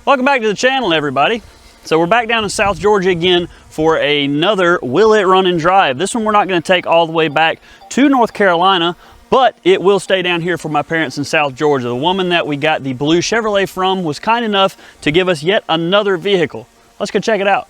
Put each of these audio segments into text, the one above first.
Welcome back to the channel, everybody. So we're back down in South Georgia again for another Will It Run and Drive. This one we're not going to take all the way back to North Carolina, but it will stay down here for my parents in South Georgia. The woman that we got the blue Chevrolet from was kind enough to give us yet another vehicle. Let's go check it out.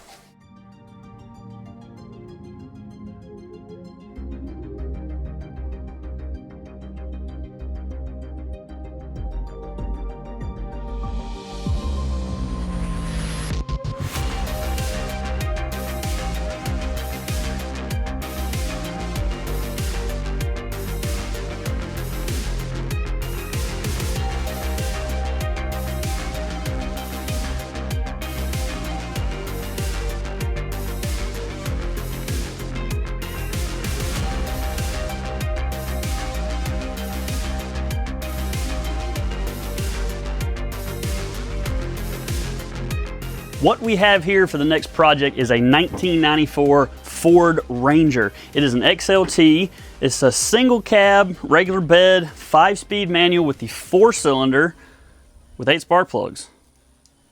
What we have here for the next project is a 1994 Ford Ranger. It is an XLT. It's a single cab, regular bed, 5-speed manual with the 4-cylinder with 8 spark plugs.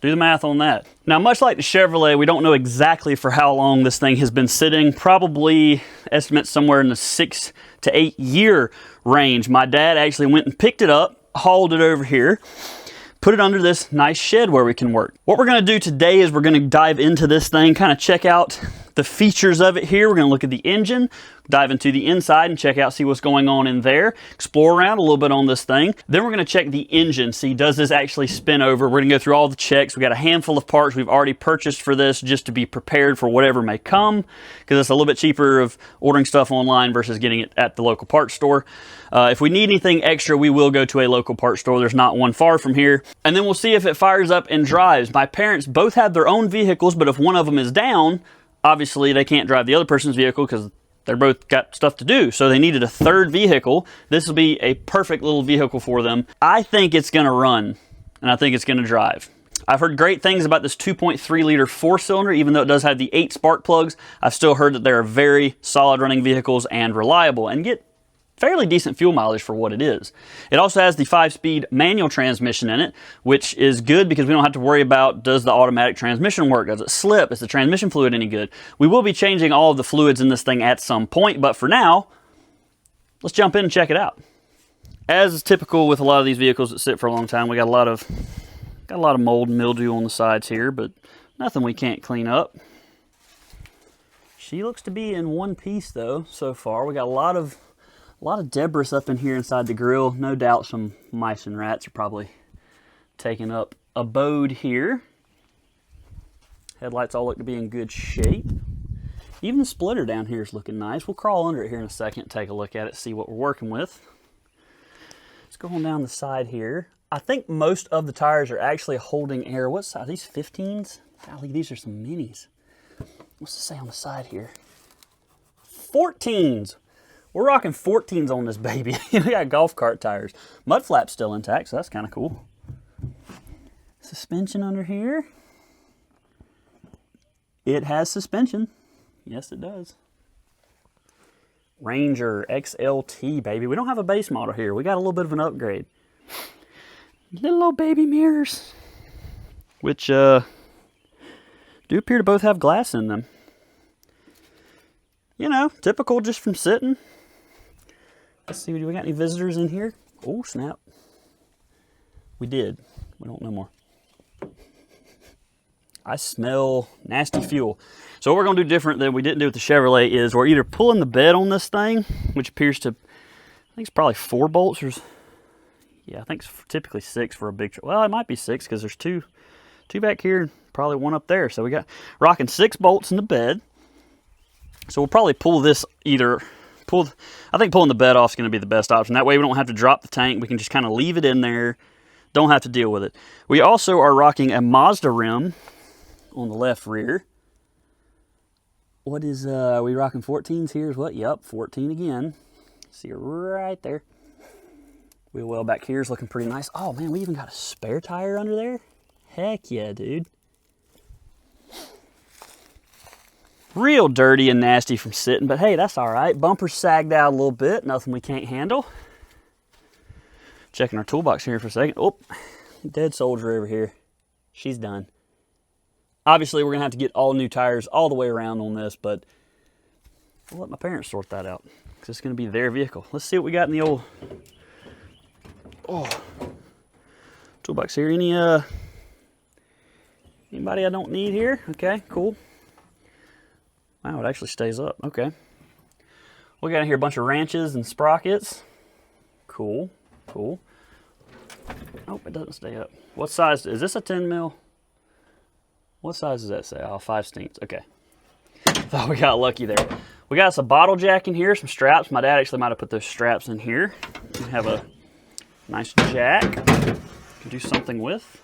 Do the math on that. Now, much like the Chevrolet, we don't know exactly for how long this thing has been sitting. Probably estimates somewhere in the 6 to 8 year range. My dad actually went and picked it up, hauled it over here, put it under this nice shed where we can work. What we're gonna do today is we're gonna dive into this thing, kind of check out the features of it here. We're gonna look at the engine, dive into the inside and check out, see what's going on in there, explore around a little bit on this thing. Then we're gonna check the engine, see does this actually spin over. We're gonna go through all the checks. We got a handful of parts we've already purchased for this just to be prepared for whatever may come, because it's a little bit cheaper of ordering stuff online versus getting it at the local parts store. If we need anything extra, we will go to a local parts store. There's not one far from here. And then we'll see if it fires up and drives. My parents both have their own vehicles, but if one of them is down, obviously they can't drive the other person's vehicle because they're both got stuff to do. So they needed a third vehicle. This will be a perfect little vehicle for them. I think it's gonna run, and I think it's gonna drive. I've heard great things about this 2.3 liter 4-cylinder, even though it does have the 8 spark plugs. I've still heard that they are very solid running vehicles and reliable and get fairly decent fuel mileage for what it is. It also has the 5-speed manual transmission in it, which is good because we don't have to worry about, does the automatic transmission work? Does it slip? Is the transmission fluid any good? We will be changing all of the fluids in this thing at some point, but for now, let's jump in and check it out. As is typical with a lot of these vehicles that sit for a long time, we got a lot of mold and mildew on the sides here, but nothing we can't clean up. She looks to be in one piece though, so far. We got a lot of debris up in here inside the grill. No doubt some mice and rats are probably taking up abode here. Headlights all look to be in good shape. Even the splitter down here is looking nice. We'll crawl under it here in a second, take a look at it, see what we're working with. Let's go on down the side here. I think most of the tires are actually holding air. What size? Are these 15s? Golly, these are some minis. What's it say on the side here? 14s. We're rocking 14s on this baby. We got golf cart tires. Mud flap's still intact, so that's kind of cool. Suspension under here. It has suspension. Yes, it does. Ranger XLT, baby. We don't have a base model here. We got a little bit of an upgrade. Little old baby mirrors, which do appear to both have glass in them. You know, typical just from sitting. Let's see, do we got any visitors in here? Oh, snap. We did. We don't know more. I smell nasty fuel. So what we're going to do different than we didn't do with the Chevrolet is we're either pulling the bed on this thing, which appears to, I think it's probably 4 bolts. Yeah, I think it's typically 6 for a big truck. Well, it might be 6 because there's two back here and probably 1 up there. So we got rocking 6 bolts in the bed. So we'll probably pull this I think pulling the bed off is going to be the best option. That way we don't have to drop the tank. We can just kind of leave it in there. Don't have to deal with it. We also are rocking a Mazda rim on the left rear. What is, are we rocking 14s here as well? Yep, 14 again. See it right there. Wheel well back here is looking pretty nice. Oh man, we even got a spare tire under there. Heck yeah, dude. Real dirty and nasty from sitting, but hey, that's all right. Bumper sagged out a little bit, nothing we can't handle. Checking our toolbox here for a second. Oh, dead soldier over here. She's done. Obviously, we're going to have to get all new tires all the way around on this, but I'll let my parents sort that out because it's going to be their vehicle. Let's see what we got in the old toolbox here. Anybody I don't need here? Okay, cool. Wow, it actually stays up. Okay. We got in here a bunch of wrenches and sprockets. Cool, cool. Oh, it doesn't stay up. What size? Is this a 10 mil? What size does that say? Oh, 5/16. Okay. Thought we got lucky there. We got us a bottle jack in here, some straps. My dad actually might have put those straps in here. We have a nice jack to do something with.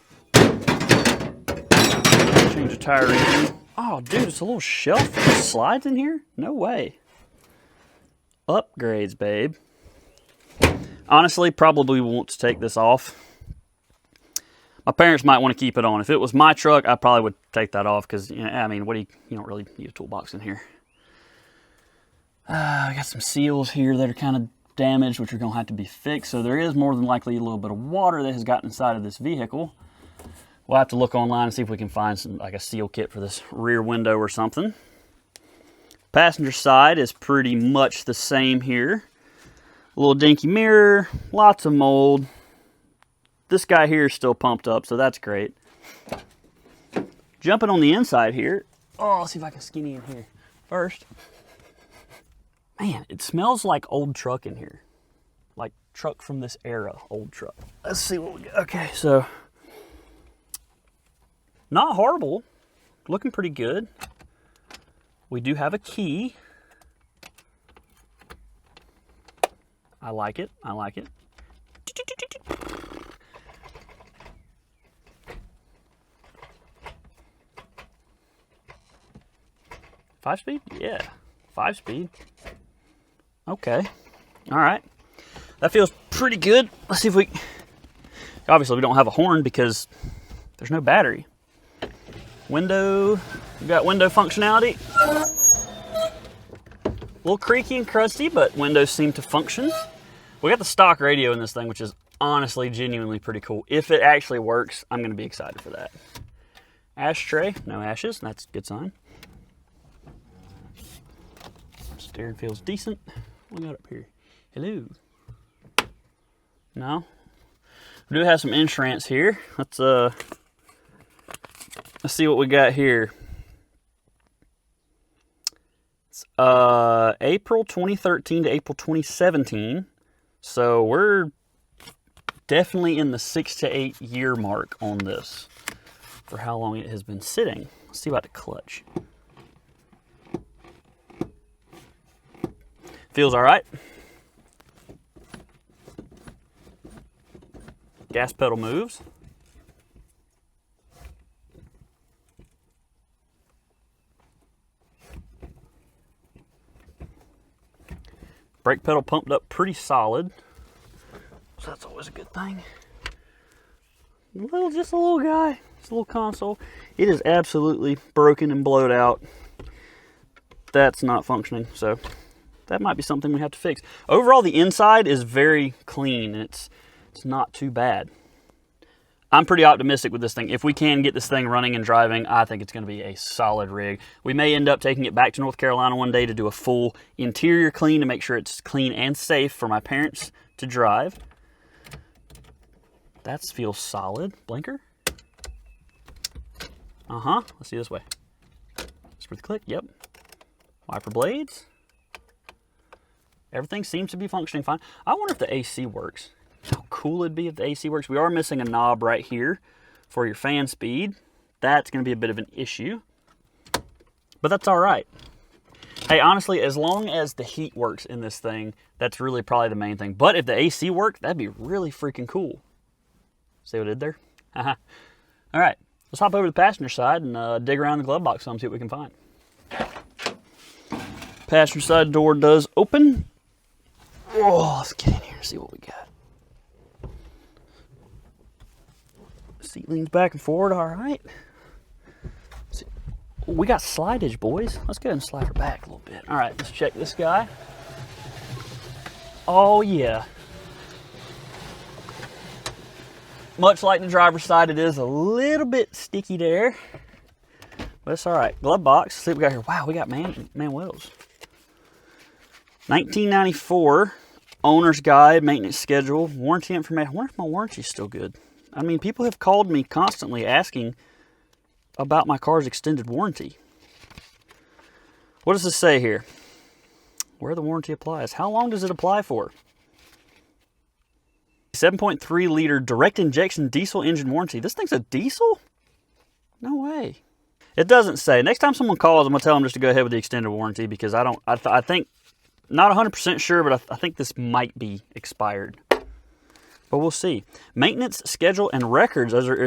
Change the tire rating. Oh, dude, it's a little shelf that slides in here? No way. Upgrades, babe. Honestly, probably want to take this off. My parents might want to keep it on. If it was my truck, I probably would take that off because, you know, I mean, you don't really need a toolbox in here. We got some seals here that are kind of damaged, which are going to have to be fixed. So there is more than likely a little bit of water that has gotten inside of this vehicle. We'll have to look online and see if we can find some, like a seal kit for this rear window or something. Passenger side is pretty much the same here. A little dinky mirror, lots of mold. This guy here is still pumped up, so that's great. Jumping on the inside here. Oh, let's see if I can skinny in here. First, man, it smells like old truck in here. Like truck from this era, old truck. Let's see what we got. Okay, so not horrible. Looking pretty good. We do have a key. I like it. I like it. 5-speed? Yeah, 5-speed. Okay. All right. That feels pretty good. Let's see if we... Obviously, we don't have a horn because there's no battery. Window. We've got window functionality. A little creaky and crusty, but windows seem to function. We got the stock radio in this thing, which is honestly, genuinely pretty cool. If it actually works, I'm going to be excited for that. Ashtray. No ashes. That's a good sign. Steering feels decent. What we got up here? Hello. No. We do have some insurance here. Let's see what we got here. It's April 2013 to April 2017. So we're definitely in the 6 to 8 year mark on this for how long it has been sitting. Let's see about the clutch. Feels all right. Gas pedal moves. Brake pedal pumped up pretty solid. So that's always a good thing. Just a little guy. Just a little console. It is absolutely broken and blowed out. That's not functioning, so that might be something we have to fix. Overall, the inside is very clean, and it's not too bad. I'm pretty optimistic with this thing. If we can get this thing running and driving, I think it's going to be a solid rig. We may end up taking it back to North Carolina one day to do a full interior clean to make sure it's clean and safe for my parents to drive. That feels solid. Blinker. Let's see this way. Screw the click. Yep. Wiper blades. Everything seems to be functioning fine. I wonder if the AC works. How cool it'd be if the AC works. We are missing a knob right here for your fan speed. That's going to be a bit of an issue. But that's all right. Hey, honestly, as long as the heat works in this thing, that's really probably the main thing. But if the AC worked, that'd be really freaking cool. See what I did there? All right. Let's hop over to the passenger side and dig around the glove box some, see what we can find. Passenger side door does open. Oh, let's get in here and see what we got. Seat leans back and forward, all right. We got slidage, boys. Let's go ahead and slide her back a little bit. All right, let's check this guy. Oh, yeah. Much like the driver's side, it is a little bit sticky there, but it's all right. Glove box. Let's see what we got here. Wow, we got Manuel's. 1994 owner's guide, maintenance schedule, warranty information. I wonder if my warranty's still good. I mean, people have called me constantly asking about my car's extended warranty. What does this say here? Where the warranty applies. How long does it apply for? 7.3 liter direct injection diesel engine warranty. This thing's a diesel? No way. It doesn't say. Next time someone calls, I'm going to tell them just to go ahead with the extended warranty, because I think, not 100% sure, but I think this might be expired. But we'll see. Maintenance schedule and records. Are there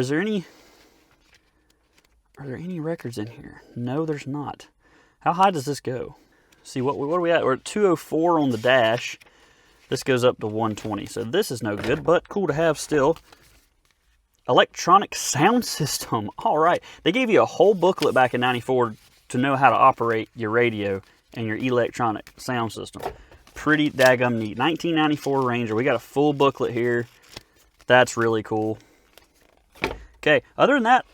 any records in here? No, there's not. How high does this go? See, what are we at? We're at 204 on the dash. This goes up to 120. So this is no good, but cool to have still. Electronic sound system. All right. They gave you a whole booklet back in '94 to know how to operate your radio and your electronic sound system. Pretty daggum neat. 1994 Ranger. We got a full booklet here. That's really cool. Okay, other than that,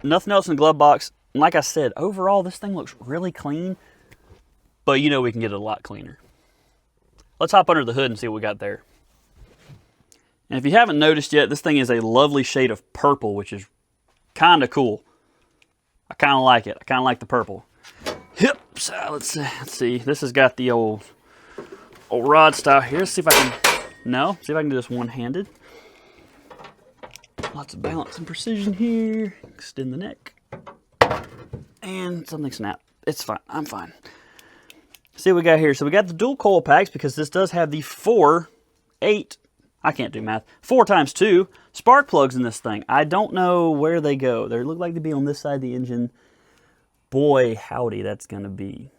nothing else in the glove box. Like I said, overall, this thing looks really clean, but you know we can get it a lot cleaner. Let's hop under the hood and see what we got there. And if you haven't noticed yet, this thing is a lovely shade of purple, which is kind of cool. I kind of like it. I kind of like the purple. Yep. So let's see. This has got the old rod style here. Let's see if I can. No. See if I can do this one-handed. Lots of balance and precision here. Extend the neck. And something snapped. It's fine. I'm fine. See what we got here. So we got the dual coil packs, because this does have the 4 times 2 spark plugs in this thing. I don't know where they go. They look like to be on this side of the engine. Boy, howdy, that's gonna be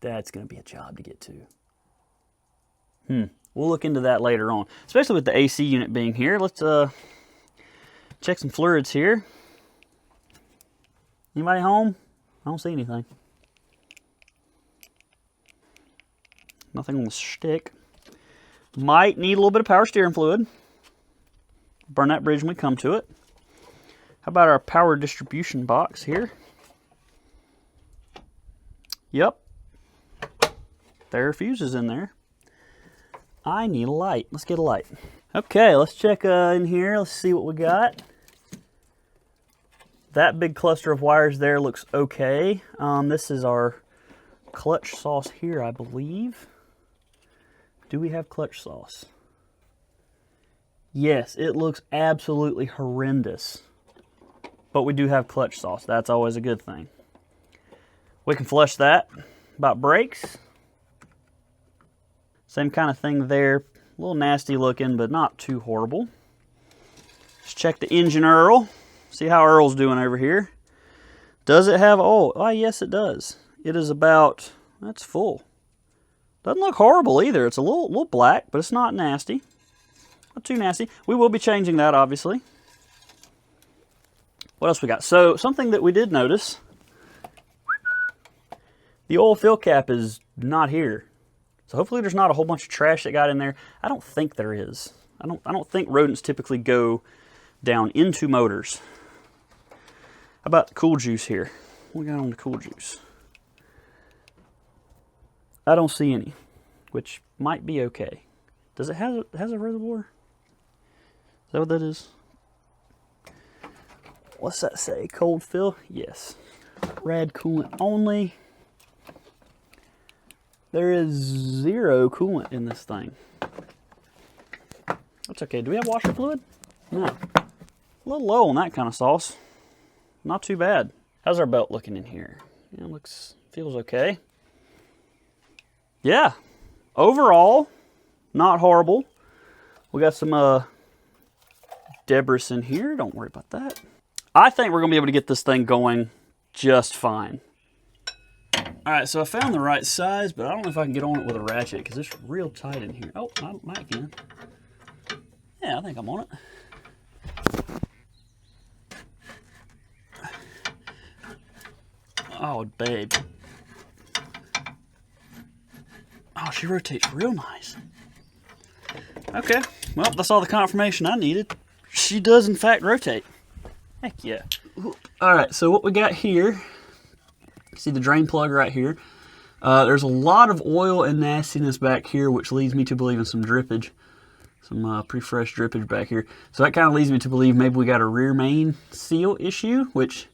a job to get to. We'll look into that later on, especially with the AC unit being here. Let's check some fluids here. Anybody home? I don't see anything. Nothing on the stick. Might need a little bit of power steering fluid. Burn that bridge when we come to it. How about our power distribution box here? Yep. There are fuses in there. I need a light. Let's get a light. Okay, let's check in here. Let's see what we got. That big cluster of wires there looks okay. This is our clutch sauce here, I believe. Do we have clutch sauce? Yes, it looks absolutely horrendous. But we do have clutch sauce. That's always a good thing. We can flush that. About brakes. Same kind of thing there. A little nasty looking, but not too horrible. Let's check the engine Earl. See how Earl's doing over here. Does it have oil? Oh, yes, it does. It is about, that's full. Doesn't look horrible either. It's a little black, but it's not nasty. Not too nasty. We will be changing that, obviously. What else we got? So, something that we did notice. The oil fill cap is not here. So hopefully there's not a whole bunch of trash that got in there. I don't think there is. I don't think rodents typically go down into motors. How about the cool juice here? What we got on the cool juice? I don't see any, which might be okay. Does it has a reservoir? Is that what that is? What's that say? Cold fill? Yes. Rad coolant only. There is 0 coolant in this thing. That's okay. Do we have washer fluid? No. A little low on that kind of sauce. Not too bad. How's our belt looking in here? Yeah, feels okay. Yeah. Overall, not horrible. We got some debris in here. Don't worry about that. I think we're going to be able to get this thing going just fine. All right, so I found the right size, but I don't know if I can get on it with a ratchet because it's real tight in here. Oh, I can. Yeah, I think I'm on it. Oh, babe. Oh, she rotates real nice. Okay, well, that's all the confirmation I needed. she does in fact rotate. Heck yeah. All right, so what we got here, see the drain plug right here. There's a lot of oil and nastiness back here, which leads me to believe in some drippage. Some pretty fresh drippage back here. So that kind of leads me to believe maybe we got a rear main seal issue, which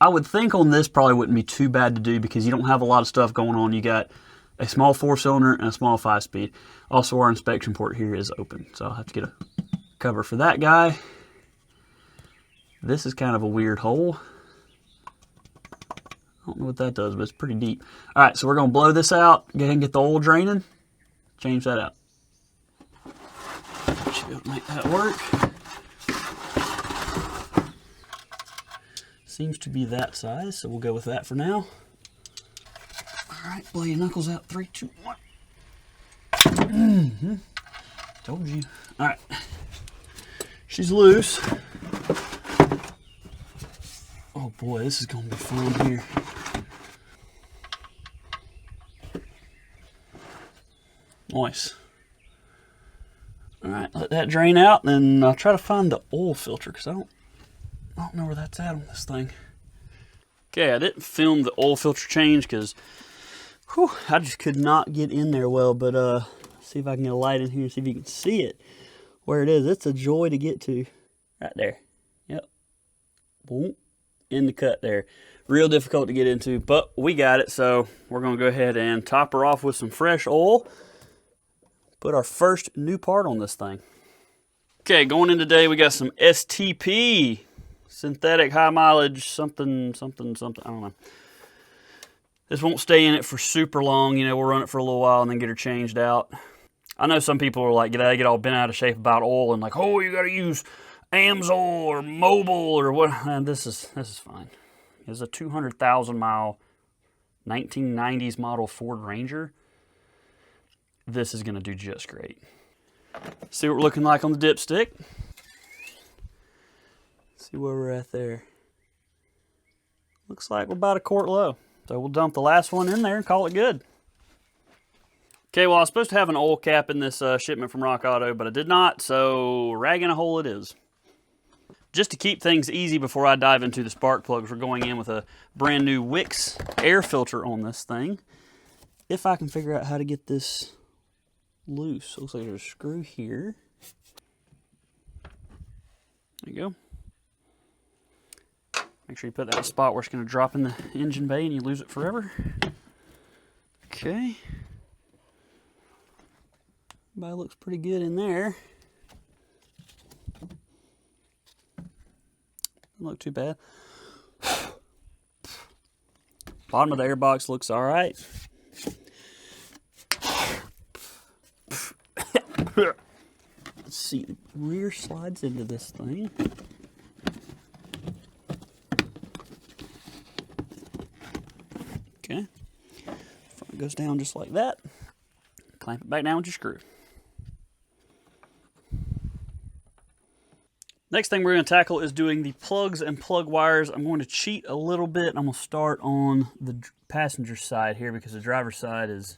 I would think on this probably wouldn't be too bad to do because you don't have a lot of stuff going on. You got a small 4-cylinder and a small 5-speed. Also, our inspection port here is open, so I'll have to get a cover for that guy. This is kind of a weird hole. I don't know what that does, but it's pretty deep. All right, so we're going to blow this out, go ahead and get the oil draining, change that out. Should be able to make that work. Seems to be that size, so we'll go with that for now. All right, blow your knuckles out. 3, 2, 1. Told you. All right, she's loose. Oh boy, this is gonna be fun here. Nice. All right, let that drain out, and then I'll try to find the oil filter because I don't know where that's at on this thing. Okay, I didn't film the oil filter change because I just could not get in there well, but see if I can get a light in here and see if you can see it where it is. It's a joy to get to. Right there. Yep. Boom. In the cut there. Real difficult to get into, but we got it, so we're going to go ahead and top her off with some fresh oil. Put our first new part on this thing. Okay, going in today, we got some STP. Synthetic high mileage something, I don't know. This won't stay in it for super long. You know, we'll run it for a little while and then get her changed out. I know some people are like, they get all bent out of shape about oil and like, oh, you got to use Amsoil or Mobil or what. And this is fine. It's a 200,000 mile 1990s model Ford Ranger. This is going to do just great. See what we're looking like on the dipstick. See where we're at there. Looks like we're about a quart low. So we'll dump the last one in there and call it good. Okay, well I was supposed to have an oil cap in this shipment from Rock Auto, but I did not, so rag in a hole it is. Just to keep things easy before I dive into the spark plugs, we're going in with a brand new Wix air filter on this thing. If I can figure out how to get this loose. Looks like there's a screw here. There you go. Make sure you put that in a spot where it's going to drop in the engine bay and you lose it forever. Okay. Everybody looks pretty good in there. Doesn't look too bad. Bottom of the airbox looks all right. Let's see, the rear slides into this thing. Okay. Front goes down just like that. Clamp it back down with your screw. Next thing we're going to tackle is doing the plugs and plug wires. I'm going to cheat a little bit. I'm going to start on the passenger side here because the driver's side is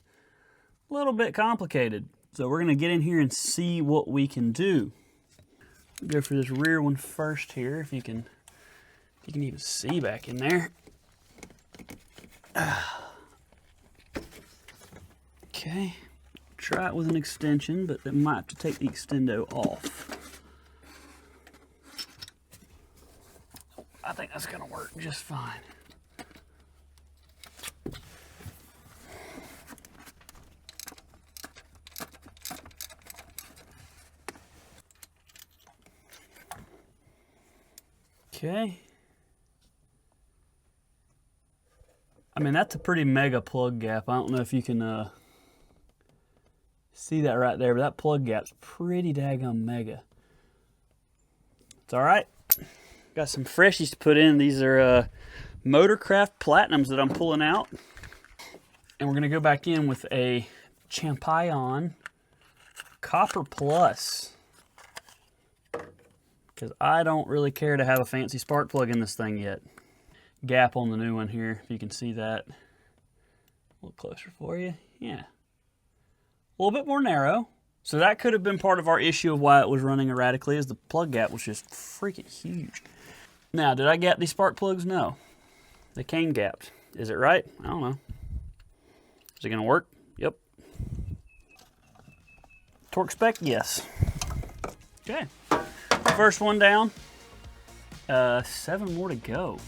a little bit complicated. So we're going to get in here and see what we can do. Go for this rear one first here, if you can even see back in there. Okay, try it with an extension, but then might have to take the extendo off. I think that's gonna work just fine. Okay. I mean, that's a pretty mega plug gap. I don't know if you can see that right there, but that plug gap's pretty daggone mega. It's all right. Got some freshies to put in. These are Motorcraft Platinums that I'm pulling out. And we're going to go back in with a Champion Copper Plus. Because I don't really care to have a fancy spark plug in this thing yet. Gap on the new one here, if you can see that. A little closer for you. Yeah. A little bit more narrow. So that could have been part of our issue of why it was running erratically, is the plug gap was just freaking huge. Now, did I gap these spark plugs? No. They came gapped. Is it right? I don't know. Is it gonna work? Yep. Torque spec? Yes. Okay. First one down. 7 more to go.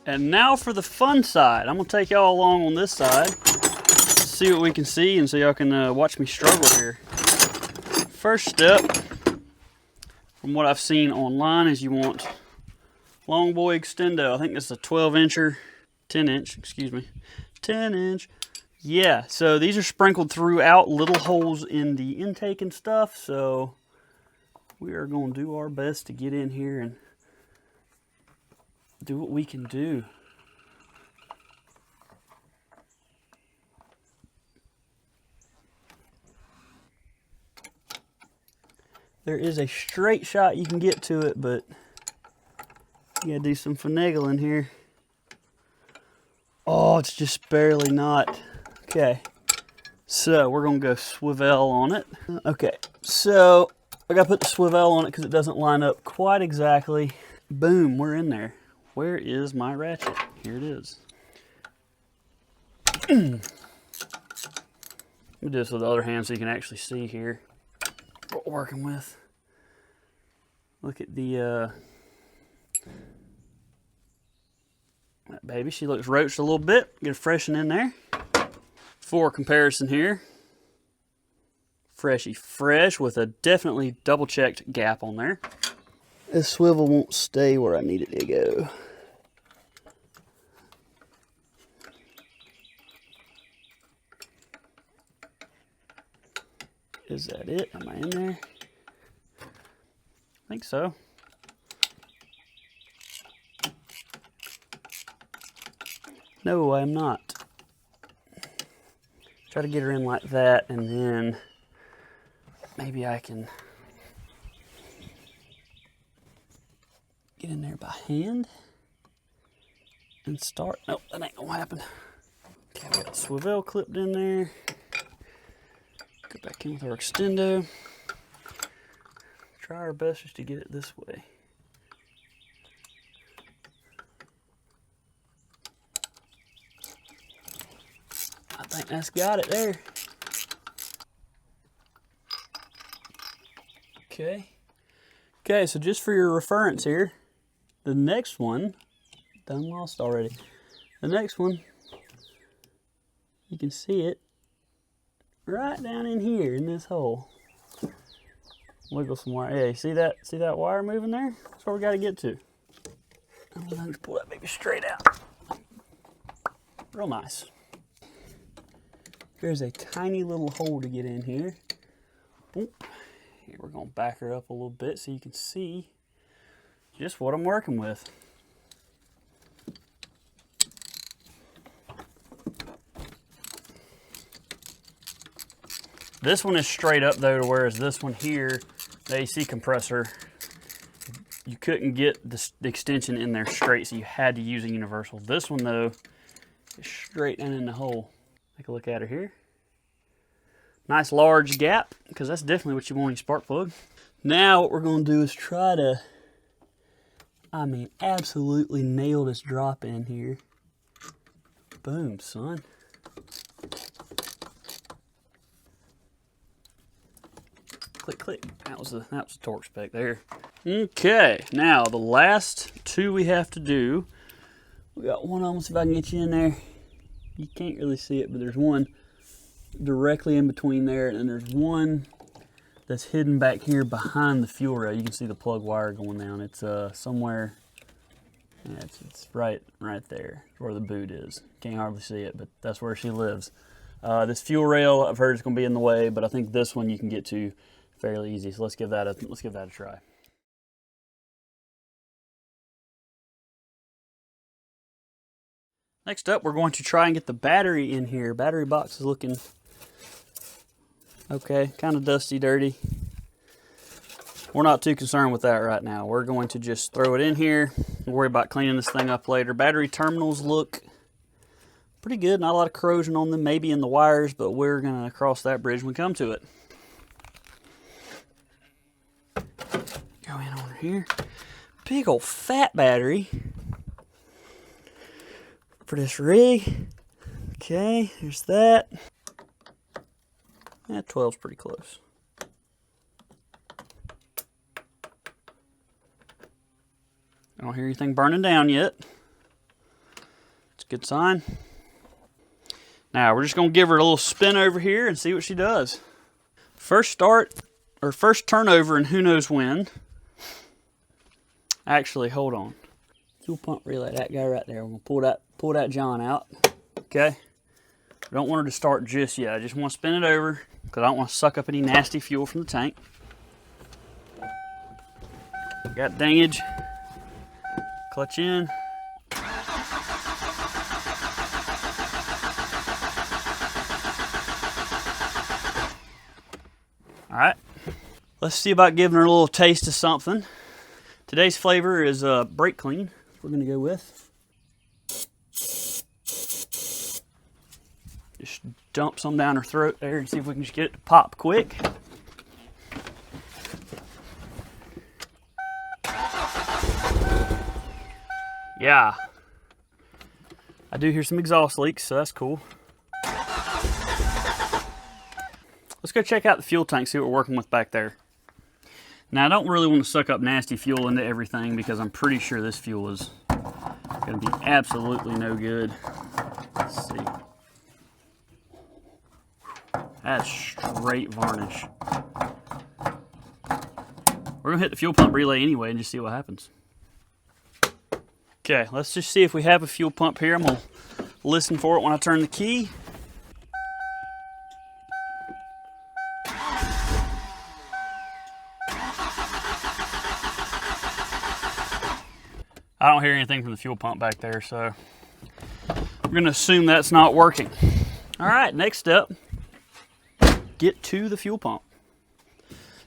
And now for the fun side. I'm gonna take y'all along on this side, see what we can see, and so y'all can watch me struggle here. First step, from what I've seen online, is you want long boy extendo. I think this is a 12-incher, 10-inch, excuse me, 10-inch. Yeah, so these are sprinkled throughout little holes in the intake and stuff, so we are gonna do our best to get in here and do what we can do. There is a straight shot you can get to it, but you gotta do some finagling here. Oh, it's just barely not. Okay, so we're gonna go swivel on it. Okay, so I gotta put the swivel on it because it doesn't line up quite exactly. Boom, we're in there. Where is my ratchet? Here it is. Let me do this with the other hand so you can actually see here what we're working with. Look at the that baby. She looks roached a little bit. Get a freshen in there. For comparison here, freshy fresh with a definitely double checked gap on there. This swivel won't stay where I need it to go. Is that it? Am I in there? I think so. No, I'm not. Try to get her in like that, and then maybe I can get in there by hand and start. Nope, that ain't gonna happen. Okay, I got the swivel clipped in there. Go back in with our extendo. Try our best just to get it this way. I think that's got it there. Okay. Okay, so just for your reference here, the next one, done lost already. The next one, you can see it right down in here in this hole. Wiggle some wire. Yeah, you see that? See that wire moving there? That's where we got to get to. I'm gonna just pull that baby straight out. Real nice. Here's a tiny little hole to get in here. Oop. Here, we're gonna back her up a little bit so you can see just what I'm working with. This one is straight up though, whereas this one here, the AC compressor, you couldn't get the extension in there straight, so you had to use a universal. This one though, is straight down in the hole. Take a look at her here. Nice large gap, because that's definitely what you want in your spark plug. Now what we're gonna do is try to, absolutely nail this drop in here. Boom, son. Click, click. That was the torque spec there. Okay, now the last two we have to do. We got one on. Let's see if I can get you in there. You can't really see it, but there's one directly in between there, and there's one that's hidden back here behind the fuel rail. You can see the plug wire going down. It's somewhere, yeah, it's right there where the boot is. Can't hardly see it, but that's where she lives. This fuel rail, I've heard it's going to be in the way, but I think this one you can get to fairly easy. So let's give that a try. Next up, we're going to try and get the battery in here. Battery box is looking okay, kind of dusty, dirty. We're not too concerned with that right now. We're going to just throw it in here. We'll worry about cleaning this thing up later. Battery terminals look pretty good. Not a lot of corrosion on them, maybe in the wires, but we're gonna cross that bridge when we come to it. Go in over here. Big old fat battery for this rig. Okay, there's that. That 12's pretty close. I don't hear anything burning down yet. It's a good sign. Now we're just gonna give her a little spin over here and see what she does. First start, or first turnover, and who knows when. Actually, hold on. Fuel pump relay, that guy right there. We're gonna pull that John out. Okay. I don't want her to start just yet. I just want to spin it over because I don't want to suck up any nasty fuel from the tank. Got dingage. Clutch in. All right. Let's see about giving her a little taste of something. Today's flavor is brake clean. We're gonna go with. Just dump some down her throat there and see if we can just get it to pop quick. Yeah. I do hear some exhaust leaks, so that's cool. Let's go check out the fuel tank, see what we're working with back there. Now, I don't really want to suck up nasty fuel into everything because I'm pretty sure this fuel is going to be absolutely no good. Let's see. That's straight varnish. We're going to hit the fuel pump relay anyway and just see what happens. Okay, let's just see if we have a fuel pump here. I'm going to listen for it when I turn the key. I don't hear anything from the fuel pump back there, so we're going to assume that's not working. All right, next step, get to the fuel pump.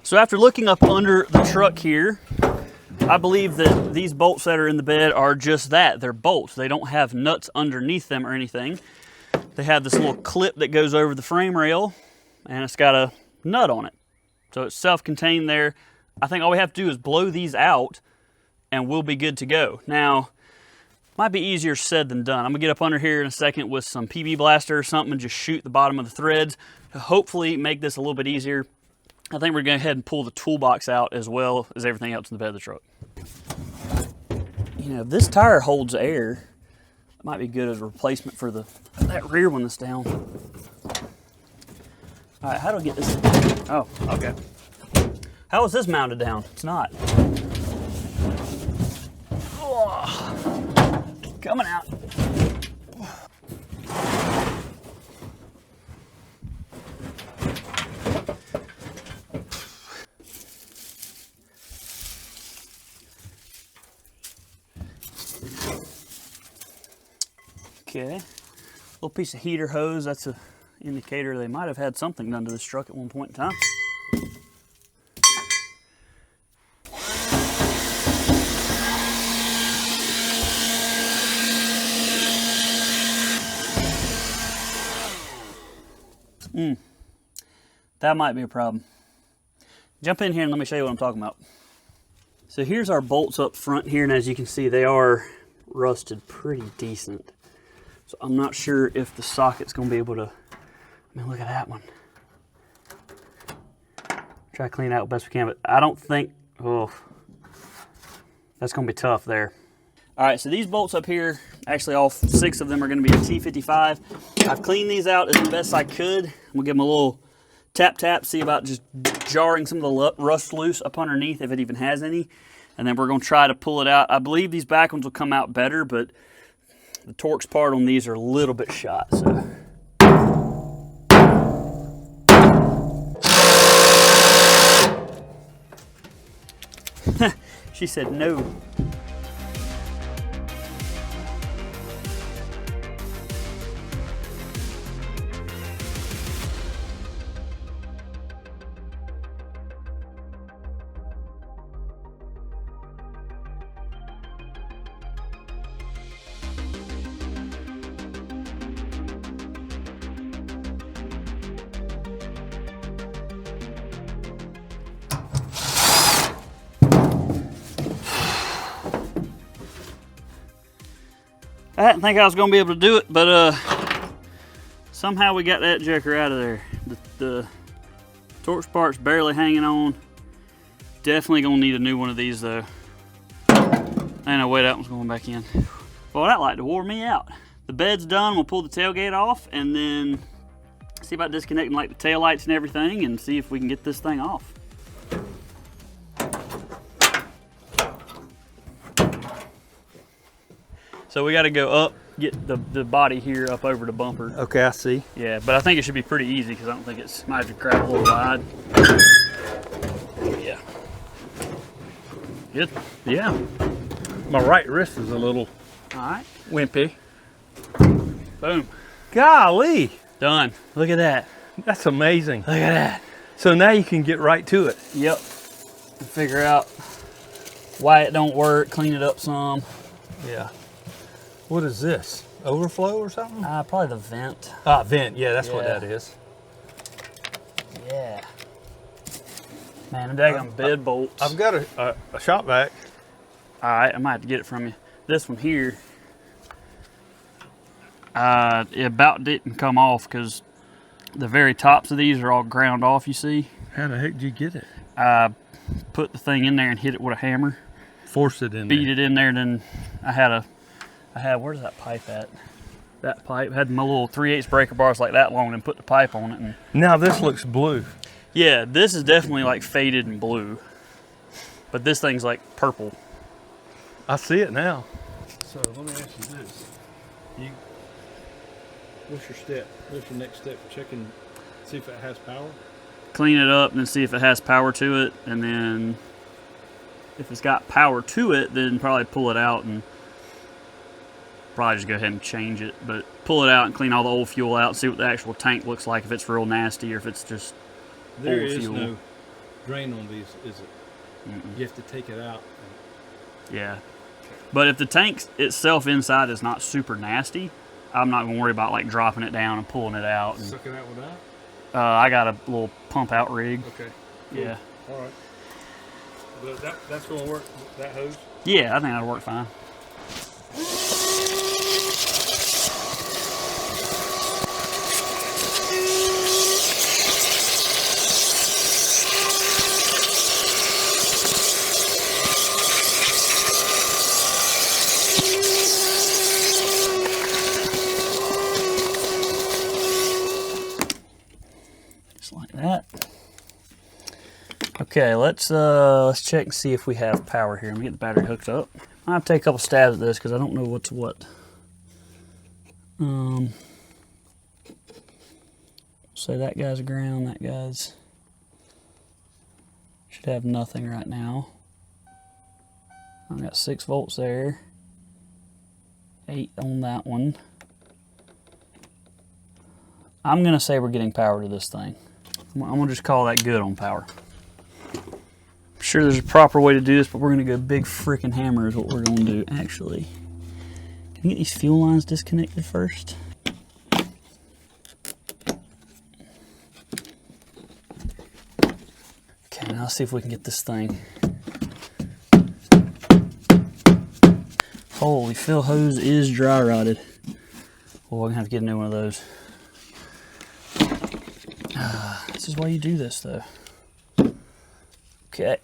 So after looking up under the truck here, I believe that these bolts that are in the bed are just that. They're bolts. They don't have nuts underneath them or anything. They have this little clip that goes over the frame rail, and it's got a nut on it. So it's self-contained there. I think all we have to do is blow these out and we'll be good to go. Now, might be easier said than done. I'm gonna get up under here in a second with some PB blaster or something and just shoot the bottom of the threads to hopefully make this a little bit easier. I think we're gonna go ahead and pull the toolbox out as well as everything else in the bed of the truck. You know, this tire holds air. It might be good as a replacement for that rear one that's down. All right, how do I get this? Oh, okay. How is this mounted down? It's not. Oh, coming out. Okay, little piece of heater hose. That's an indicator they might have had something done to this truck at one point in time. That might be a problem. Jump in here and let me show you what I'm talking about. So here's our bolts up front here, and as you can see, they are rusted pretty decent. So I'm not sure if the socket's gonna be able to, I mean, look at that one. Try to clean it out best we can, but I don't think, oh, that's gonna be tough there. All right, so these bolts up here, actually all 6 of them are gonna be a T55. I've cleaned these out as best I could. I'm gonna give them a little tap, see about just jarring some of the rust loose up underneath if it even has any. And then we're gonna try to pull it out. I believe these back ones will come out better, but the Torx part on these are a little bit shot, so. She said no. I didn't think I was gonna be able to do it, but somehow we got that joker out of there. The Torx part's barely hanging on. Definitely gonna need a new one of these though. Ain't no way that one's going back in. Well, that like to wore me out. The bed's done. We'll pull the tailgate off and then see about disconnecting like the tail lights and everything and see if we can get this thing off. So we got to go up, get the body here up over the bumper. Okay, I see. Yeah, but I think it should be pretty easy because I don't think it's, might have to crack a little wide. Yeah. Good. Yeah. My right wrist is a little wimpy. Boom. Golly. Done. Look at that. That's amazing. Look at that. So now you can get right to it. Yep. And figure out why it don't work, clean it up some. Yeah. What is this? Overflow or something? Probably the vent. Ah, vent. Yeah, that's what that is. Yeah. Man, the daggone bed bolts. I've got a shop vac. All right, I might have to get it from you. This one here, it about didn't come off because the very tops of these are all ground off, you see. How the heck did you get it? I put the thing in there and hit it with a hammer. Forced it in there. Beat it in there, and then I had, where's that pipe at? That pipe had my little 3/8 breaker bars like that long and put the pipe on it. And now this looks blue. Yeah, this is definitely like faded and blue, but this thing's like purple. I see it now. So let me ask you this. What's your step? What's your next step? Check and see if it has power? Clean it up and then see if it has power to it, and then if it's got power to it, then probably pull it out and probably just go ahead and change it. But pull it out and clean all the old fuel out, see what the actual tank looks like, if it's real nasty or if it's just there old is fuel. no drain on these, is it? Mm-mm. You have to take it out. Yeah. But if the tank itself inside is not super nasty, I'm not going to worry about like dropping it down and pulling it out. And, sucking that one out? I got a little pump out rig. Okay. Cool. Yeah. All right. But that's going to work, that hose? Yeah, I think that'll work fine. Okay, let's check and see if we have power here. Let me get the battery hooked up. I have to take a couple stabs at this because I don't know what's what. So that guy's ground, that guy's should have nothing right now. I've got 6 volts there, 8 on that one. I'm gonna say we're getting power to this thing. I'm gonna just call that good on power. I'm sure there's a proper way to do this, but we're gonna go big freaking hammer is what we're gonna do. Actually, can we get these fuel lines disconnected first? Okay, now let's see if we can get this thing. Holy, fill hose is dry rotted. Well, we're gonna have to get a new one of those. This is why you do this though. Okay.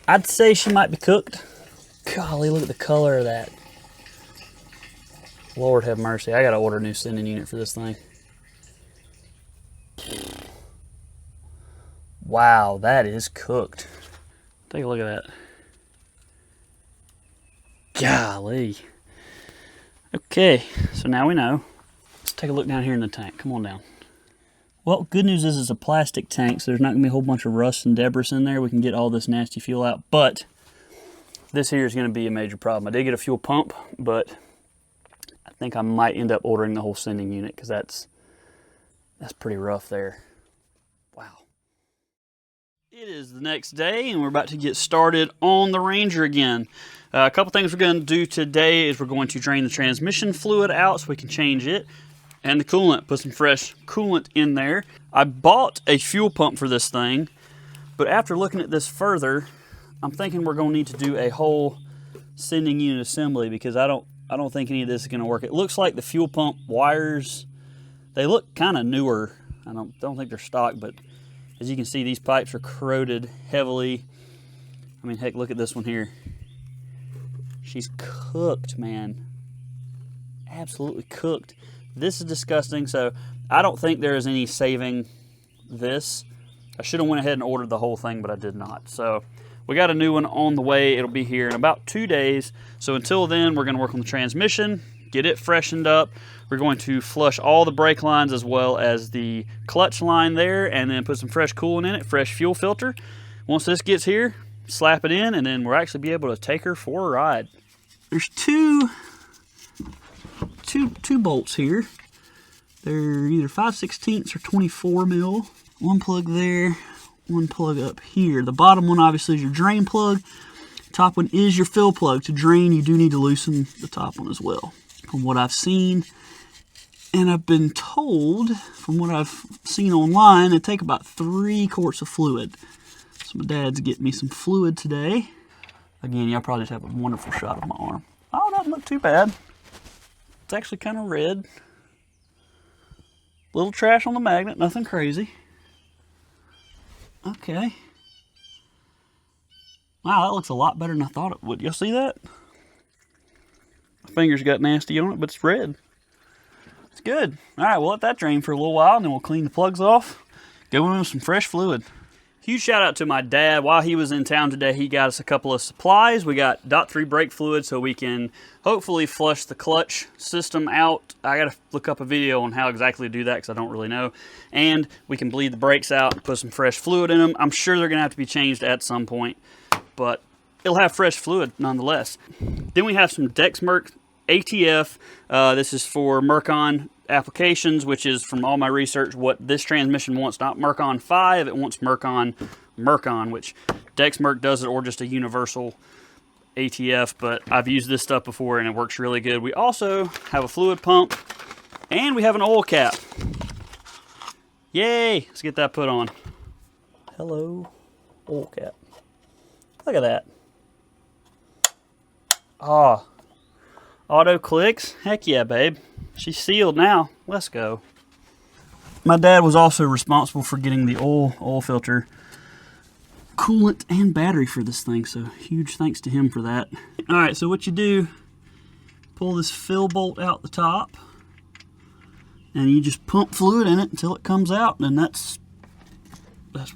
I'd say she might be cooked. Golly, look at the color of that. Lord have mercy. I gotta order a new sending unit for this thing. Wow, that is cooked. Take a look at that. Golly. Okay, so now we know. Let's take a look down here in the tank. Come on down. Well, good news is it's a plastic tank, so there's not gonna be a whole bunch of rust and debris in there. We can get all this nasty fuel out, but this here is gonna be a major problem. I did get a fuel pump, but I think I might end up ordering the whole sending unit because that's pretty rough there. Wow. It is the next day and we're about to get started on the Ranger again. A couple things we're going to do today is we're going to drain the transmission fluid out so we can change it, and the coolant, put some fresh coolant in there. I bought a fuel pump for this thing, but after looking at this further, I'm thinking we're going to need to do a whole sending unit assembly because I don't think any of this is going to work. It looks like the fuel pump wires, they look kind of newer. I don't think they're stock, but as you can see, these pipes are corroded heavily. I mean, heck, look at this one here. She's cooked, man. Absolutely cooked. This is disgusting, so I don't think there is any saving this. I should have went ahead and ordered the whole thing, but I did not. So we got a new one on the way. It'll be here in about 2 days. So until then, we're going to work on the transmission, get it freshened up. We're going to flush all the brake lines as well as the clutch line there, and then put some fresh coolant in it, fresh fuel filter. Once this gets here, slap it in, and then we'll actually be able to take her for a ride. There's two bolts here. They're either 5/16 or 24 mil. One plug there, one plug up here. The bottom one obviously is your drain plug. Top one is your fill plug. To drain, you do need to loosen the top one as well. From what I've seen, and I've been told, from what I've seen online, it take about 3 quarts of fluid. So my dad's getting me some fluid today. Again, y'all probably just have a wonderful shot of my arm. Oh, it doesn't look too bad. It's actually kind of red. Little trash on the magnet, nothing crazy. Okay. Wow, that looks a lot better than I thought it would. Y'all see that? My fingers got nasty on it, but it's red. It's good. All right, we'll let that drain for a little while, and then we'll clean the plugs off. Go in with some fresh fluid. Huge shout out to my dad. While he was in town today, he got us a couple of supplies. We got .3 brake fluid so we can hopefully flush the clutch system out. I got to look up a video on how exactly to do that because I don't really know. And we can bleed the brakes out and put some fresh fluid in them. I'm sure they're going to have to be changed at some point, but it'll have fresh fluid nonetheless. Then we have some Dexmerc ATF. This is for Mercon applications, which is, from all my research, what this transmission wants. Not Mercon 5, it wants Mercon, which Dexmerc does it, or just a universal ATF, but I've used this stuff before and it works really good. We also have a fluid pump and we have an oil cap. Yay, let's get that put on. Hello, oil cap. Look at that. Ah, auto clicks. Heck yeah, babe. She's sealed now. Let's go. My dad was also responsible for getting the oil filter, coolant, and battery for this thing, so huge thanks to him for that. All right, so what you do, pull this fill bolt out the top, and you just pump fluid in it until it comes out, and that's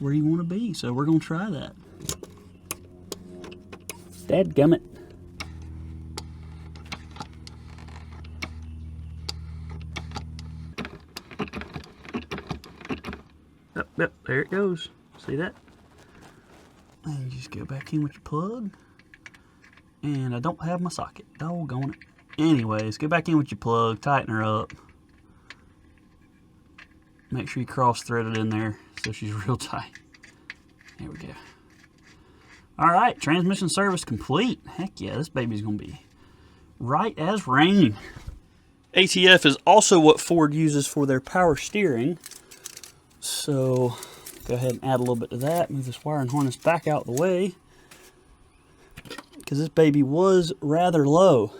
where you want to be. So we're gonna try that. Dadgummit. Yep, there it goes. See that? And you just go back in with your plug. And I don't have my socket. Doggone it. Anyways, go back in with your plug, tighten her up. Make sure you cross-thread it in there so she's real tight. There we go. Alright, transmission service complete. Heck yeah, this baby's gonna be right as rain. ATF is also what Ford uses for their power steering. So go ahead and add a little bit to that. Move this wire and harness back out the way, because this baby was rather low.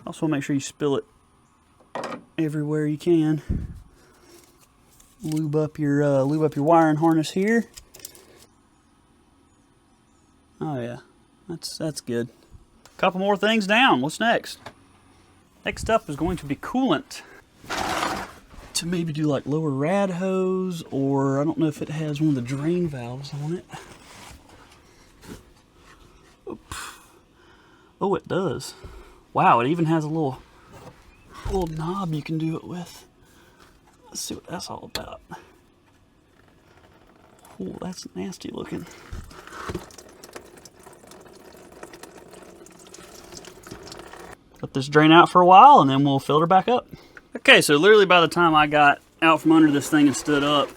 Also make sure you spill it everywhere you can. Lube up your wiring harness here. Oh yeah, that's good. A couple more things down. What's next? Next up is going to be coolant. To maybe do like lower rad hose, or I don't know if it has one of the drain valves on it. Oh, it does. Wow, it even has a little knob you can do it with. Let's see what that's all about. Oh, that's nasty looking. Let this drain out for a while and then we'll filter back up. Okay, so literally by the time I got out from under this thing and stood up,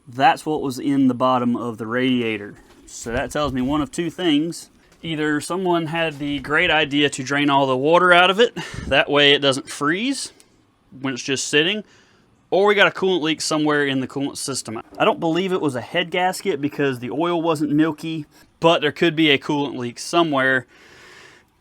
that's what was in the bottom of the radiator. So that tells me one of two things. Either someone had the great idea to drain all the water out of it, that way it doesn't freeze when it's just sitting, or we got a coolant leak somewhere in the coolant system. I don't believe it was a head gasket because the oil wasn't milky, but there could be a coolant leak somewhere.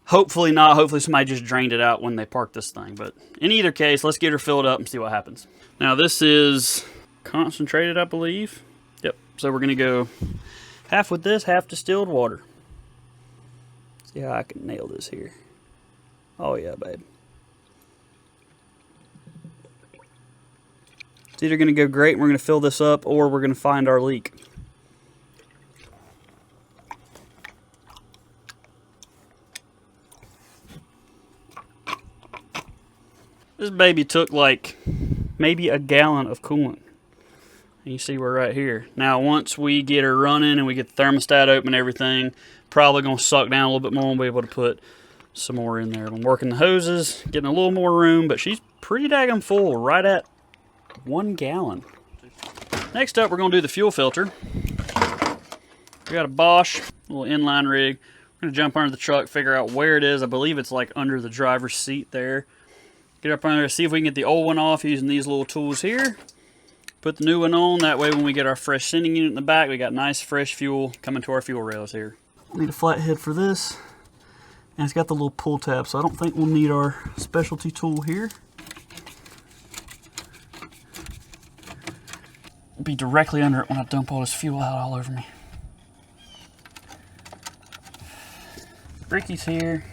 Hopefully not. Hopefully somebody just drained it out when they parked this thing. But in either case, let's get her filled up and see what happens. Now this is concentrated, I believe. Yep. So we're going to go half with this, half distilled water. See how I can nail this here. Oh yeah, babe. It's either going to go great and we're going to fill this up, or we're going to find our leak. This baby took like maybe a gallon of coolant. And you see we're right here. Now once we get her running and we get the thermostat open and everything, probably going to suck down a little bit more and be able to put some more in there. I'm working the hoses, getting a little more room, but she's pretty daggum full, right at 1 gallon. Next up, we're going to do the fuel filter. We got a Bosch little inline rig. We're going to jump under the truck, figure out where it is. I believe it's like under the driver's seat there. Get up under there, see if we can get the old one off using these little tools here. Put the new one on, that way when we get our fresh sending unit in the back, we got nice fresh fuel coming to our fuel rails here. We need a flathead for this, and it's got the little pull tab, so I don't think we'll need our specialty tool here. It'll be directly under it when I dump all this fuel out all over me. Ricky's here.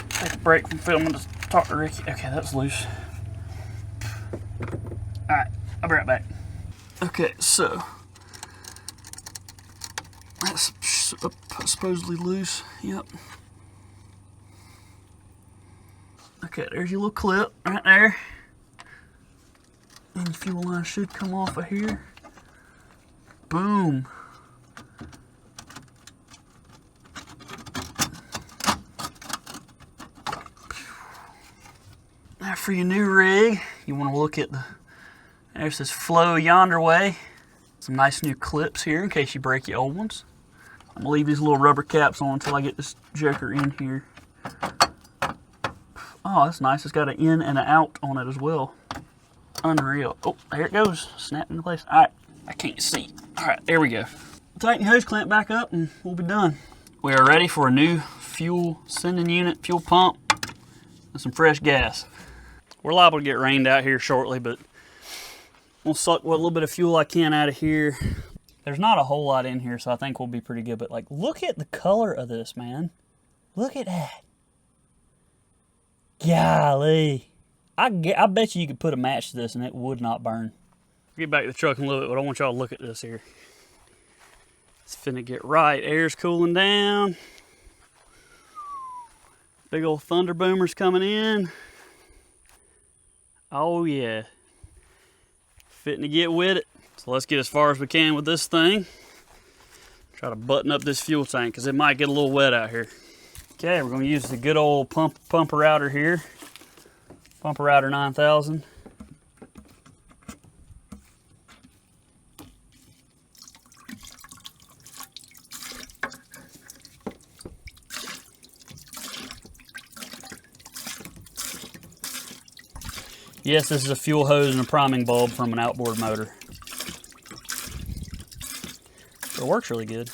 Take a break from filming to talk to Ricky. Okay, that's loose. Alright, I'll be right back. Okay, so that's supposedly loose. Yep. Okay, there's your little clip right there. And your fuel line should come off of here. Boom. Now for your new rig, you want to look at there's this flow yonder way. Some nice new clips here in case you break your old ones. I'm gonna leave these little rubber caps on until I get this joker in here. Oh, that's nice. It's got an in and an out on it as well. Unreal. Oh, there it goes. Snapped into place. All right, I can't see. All right, there we go. Tighten your hose clamp back up and we'll be done. We are ready for a new fuel sending unit, fuel pump, and some fresh gas. We're liable to get rained out here shortly, but we'll suck what little bit of fuel I can out of here. There's not a whole lot in here, so I think we'll be pretty good. But like, look at the color of this, man. Look at that. Golly. I bet you could put a match to this and it would not burn. I'll get back to the truck in a little bit, but I want y'all to look at this here. It's finna get right. Air's cooling down. Big old thunder boomers coming in. Oh yeah. Fitting to get with it. So let's get as far as we can with this thing. Try to button up this fuel tank because it might get a little wet out here. Okay, we're going to use the good old pumper router here. Pumper router 9000. Yes, this is a fuel hose and a priming bulb from an outboard motor. So it works really good.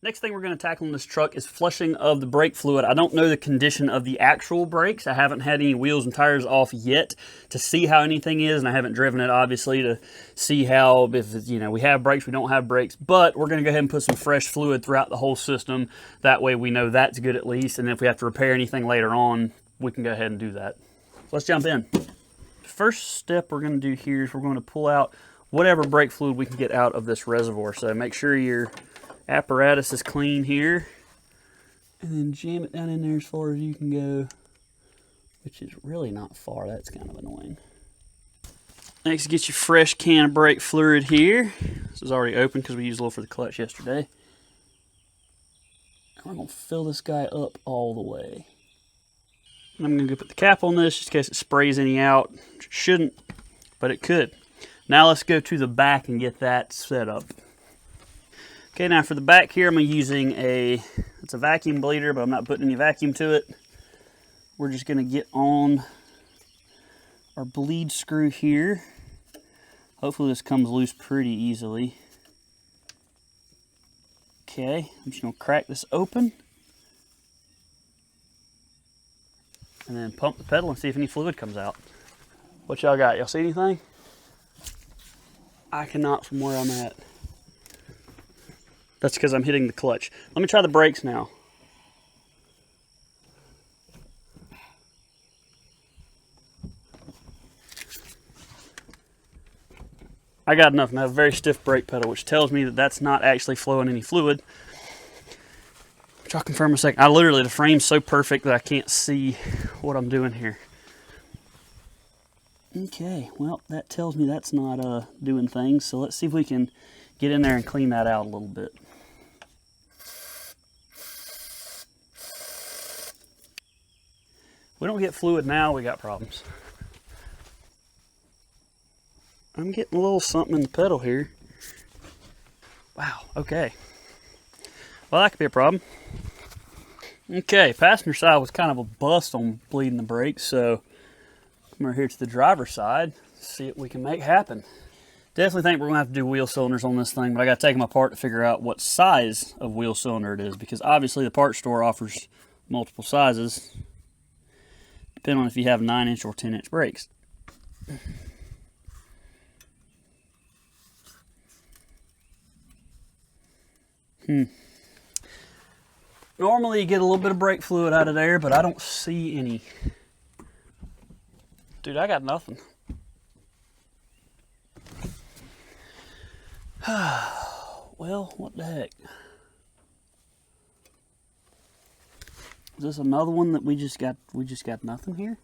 Next next thing we're going to tackle in this truck is flushing of the brake fluid. I don't know the condition of the actual brakes. I haven't had any wheels and tires off yet to see how anything is, and I haven't driven it obviously to see how, if you know, we have brakes, we don't have brakes, but we're going to go ahead and put some fresh fluid throughout the whole system. That way we know that's good at least, and if we have to repair anything later on, we can go ahead and do that. So let's jump in. The first step we're going to do here is we're going to pull out whatever brake fluid we can get out of this reservoir. So make sure your apparatus is clean here, and then jam it down in there as far as you can go, which is really not far. That's kind of annoying. Next, get your fresh can of brake fluid here. This is already open because we used a little for the clutch yesterday. And we're going to fill this guy up all the way. And I'm going to go put the cap on this just in case it sprays any out. It shouldn't, but it could. Now let's go to the back and get that set up. Okay, now for the back here, I'm using it's a vacuum bleeder, but I'm not putting any vacuum to it. We're just going to get on our bleed screw here. Hopefully this comes loose pretty easily. Okay, I'm just going to crack this open. And then pump the pedal and see if any fluid comes out. What y'all got? Y'all see anything? I cannot from where I'm at. That's because I'm hitting the clutch. Let me try the brakes now. I got enough, and I have a very stiff brake pedal, which tells me that that's not actually flowing any fluid. Which I'll confirm in a second. The frame's so perfect that I can't see what I'm doing here. Okay, well, that tells me that's not doing things, so let's see if we can get in there and clean that out a little bit. We don't get fluid now, we got problems. I'm getting a little something in the pedal here. Wow, okay. Well, that could be a problem. Okay, passenger side was kind of a bust on bleeding the brakes, so I'm right here to the driver's side, see what we can make happen. Definitely think we're gonna have to do wheel cylinders on this thing, but I gotta take them apart to figure out what size of wheel cylinder it is, because obviously the parts store offers multiple sizes, depending on if you have 9-inch or 10-inch brakes. Normally you get a little bit of brake fluid out of there, but I don't see any. Dude, I got nothing. Well, what the heck? Is this another one that we just got nothing here?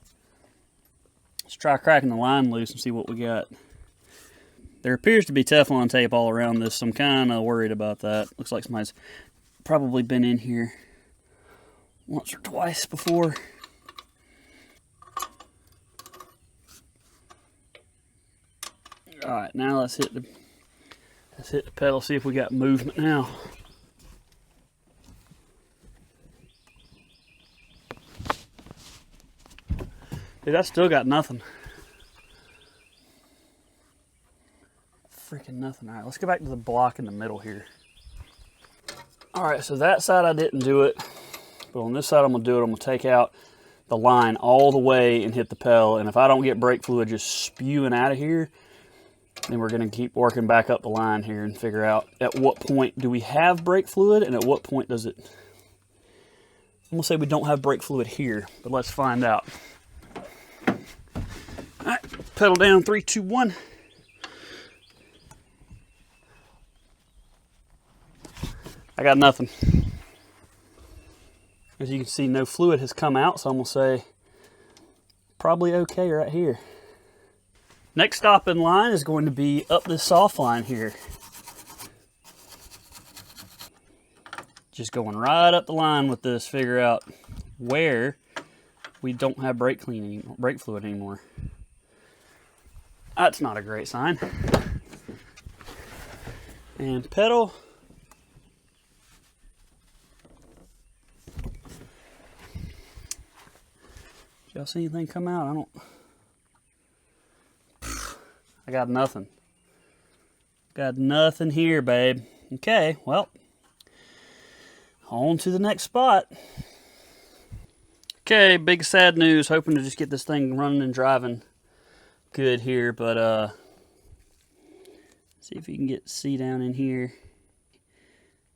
Let's try cracking the line loose and see what we got. There appears to be Teflon tape all around this, so I'm kind of worried about that. Looks like somebody's probably been in here once or twice before. Alright, now let's hit the pedal, see if we got movement now. Dude, I still got nothing. Freaking nothing. Alright, let's go back to the block in the middle here. Alright, so that side I didn't do it, but on this side I'm going to do it. I'm going to take out the line all the way and hit the pedal, and if I don't get brake fluid just spewing out of here, then we're going to keep working back up the line here and figure out at what point do we have brake fluid and at what point does it... I'm going to say we don't have brake fluid here, but let's find out. Alright, pedal down, 3, 2, 1. I got nothing. As you can see, no fluid has come out, so I'm going to say probably okay right here. Next stop in line is going to be up this soft line here. Just going right up the line with this, figure out where we don't have brake fluid anymore. That's not a great sign. And pedal. Y'all see anything come out? I got nothing. Got nothing here, babe. Okay, well, on to the next spot. Okay, big sad news. Hoping to just get this thing running and driving good here, but see if you can see down in here.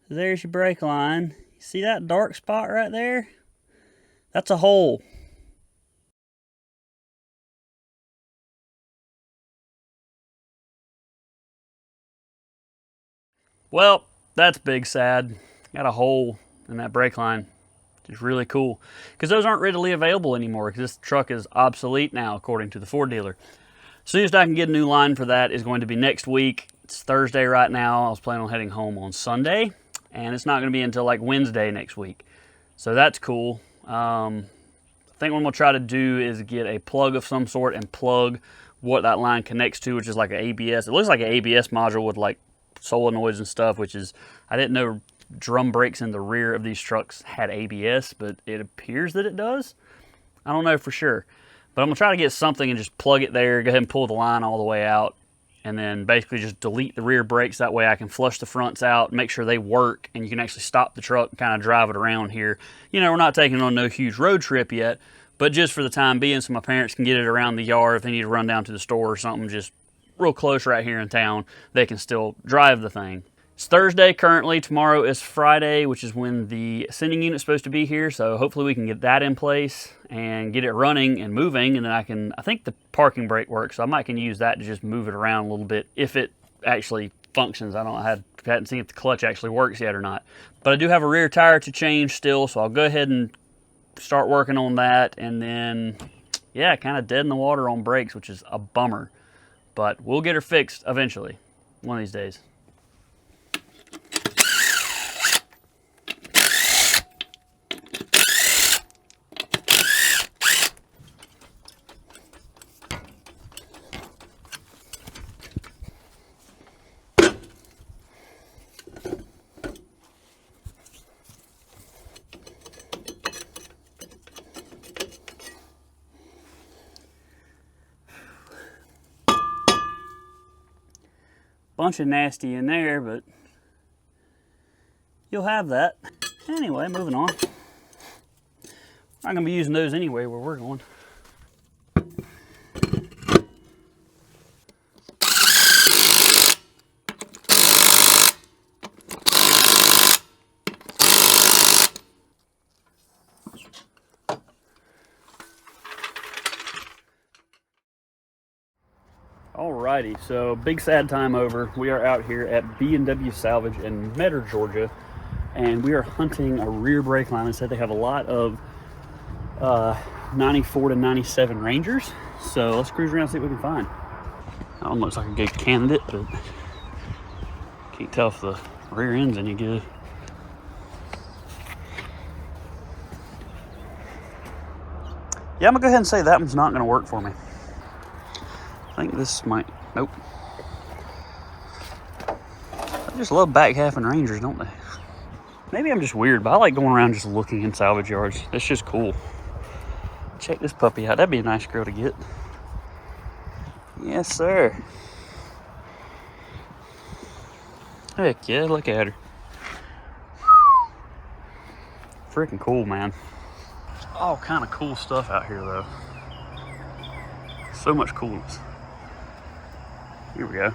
There's your brake line. You see that dark spot right there? That's a hole. Well, that's big sad. Got a hole in that brake line. Which is really cool, because those aren't readily available anymore, because this truck is obsolete now, according to the Ford dealer. Soonest I can get a new line for that is going to be next week. It's Thursday right now. I was planning on heading home on Sunday, and it's not going to be until like Wednesday next week. So that's cool. I think what I'm going to try to do is get a plug of some sort and plug what that line connects to, which is like an ABS. It looks like an ABS module with like solenoids and stuff, which is, I didn't know drum brakes in the rear of these trucks had ABS, but it appears that it does. I don't know for sure, but I'm gonna try to get something and just plug it there, go ahead and pull the line all the way out, and then basically just delete the rear brakes. That way I can flush the fronts out, make sure they work, and you can actually stop the truck and kind of drive it around here. You know, we're not taking on no huge road trip yet, but just for the time being, so my parents can get it around the yard. If they need to run down to the store or something just real close right here in town, they can still drive the thing. It's Thursday currently. Tomorrow is Friday, which is when the sending unit's supposed to be here. So hopefully we can get that in place and get it running and moving. And then I think the parking brake works, so I might can use that to just move it around a little bit if it actually functions. I hadn't seen if the clutch actually works yet or not. But I do have a rear tire to change still, so I'll go ahead and start working on that. And then, yeah, kind of dead in the water on brakes, which is a bummer. But we'll get her fixed eventually, one of these days. Bunch of nasty in there, but you'll have that. Anyway, moving on. Not gonna be using those anyway where we're going. Alrighty, so big sad time over. We are out here at B&W Salvage in Metter, Georgia, and we are hunting a rear brake line. They said they have a lot of 94 to 97 Rangers, so let's cruise around and see what we can find. That one looks like a good candidate, but can't tell if the rear end's any good. Yeah, I'm gonna go ahead and say that one's not gonna work for me. I think this might, nope. I just love back half and Rangers, don't they? Maybe I'm just weird, but I like going around just looking in salvage yards. That's just cool. Check this puppy out. That'd be a nice girl to get. Yes, sir. Heck yeah, look at her. Freaking cool, man. All kind of cool stuff out here, though. So much coolness. Here we go.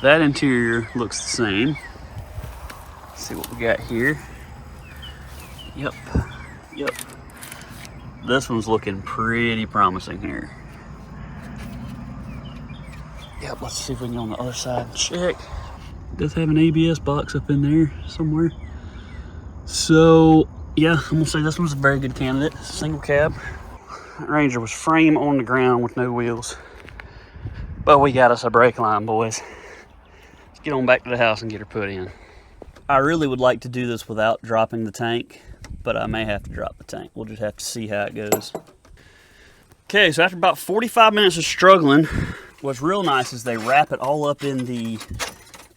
That interior looks the same. Let's see what we got here. Yep. This one's looking pretty promising here. Yep, let's see if we can get on the other side and check. It does have an ABS box up in there somewhere. So, yeah, I'm gonna say this one's a very good candidate. Single cab. That Ranger was frame on the ground with no wheels. But we got us a brake line, boys. Let's get on back to the house and get her put in. I really would like to do this without dropping the tank, but I may have to drop the tank. We'll just have to see how it goes. Okay, so after about 45 minutes of struggling, what's real nice is they wrap it all up in the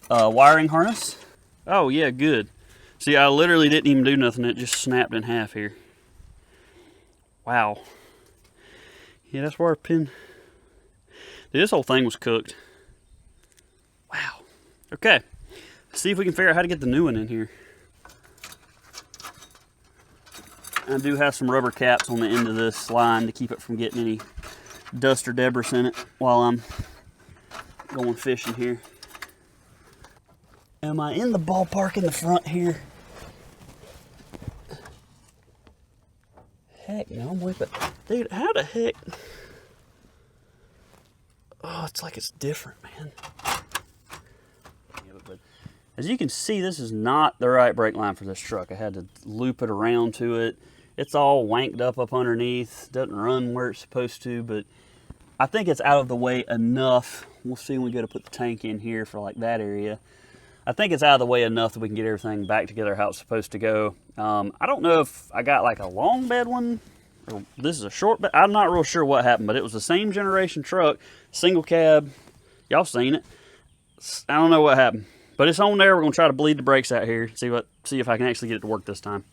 wiring harness. Oh yeah, good. See, I literally didn't even do nothing. It just snapped in half here. Wow. Yeah, that's where our pin... Dude, this whole thing was cooked. Wow. Okay. see if we can figure out how to get the new one in here. I do have some rubber caps on the end of this line to keep it from getting any dust or debris in it while I'm going fishing here. Am I in the ballpark in the front here? Heck no, I'm with it. Dude, how the heck? Oh, it's like it's different, man. Yeah, but as you can see, this is not the right brake line for this truck. I had to loop it around to it. It's all wanked up underneath. Doesn't run where it's supposed to, but I think it's out of the way enough. We'll see when we go to put the tank in here for like that area. I think it's out of the way enough that we can get everything back together how it's supposed to go. I don't know if I got like a long bed one or this is a short bed. I'm not real sure what happened, but it was the same generation truck, single cab. Y'all seen it. I don't know what happened, but it's on there. We're gonna try to bleed the brakes out here. See if I can actually get it to work this time.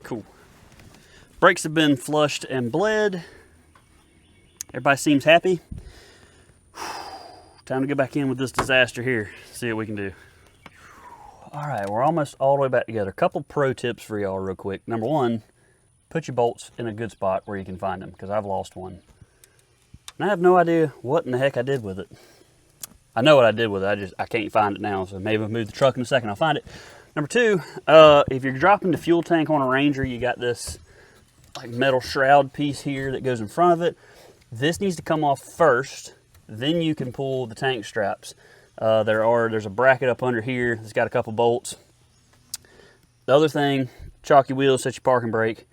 Cool. Brakes have been flushed and bled. Everybody seems happy. Time to get back in with this disaster here. See what we can do. All right, we're almost all the way back together. A couple pro tips for y'all real quick. Number one, put your bolts in a good spot where you can find them, because I've lost one. And I have no idea what in the heck I did with it. I know what I did with it, I can't find it now, so maybe I'll move the truck in a second, I'll find it. Number two, if you're dropping the fuel tank on a Ranger, you got this like metal shroud piece here that goes in front of it. This needs to come off first, then you can pull the tank straps. There's a bracket up under here that's got a couple bolts. The other thing, chalky wheels, set your parking brake.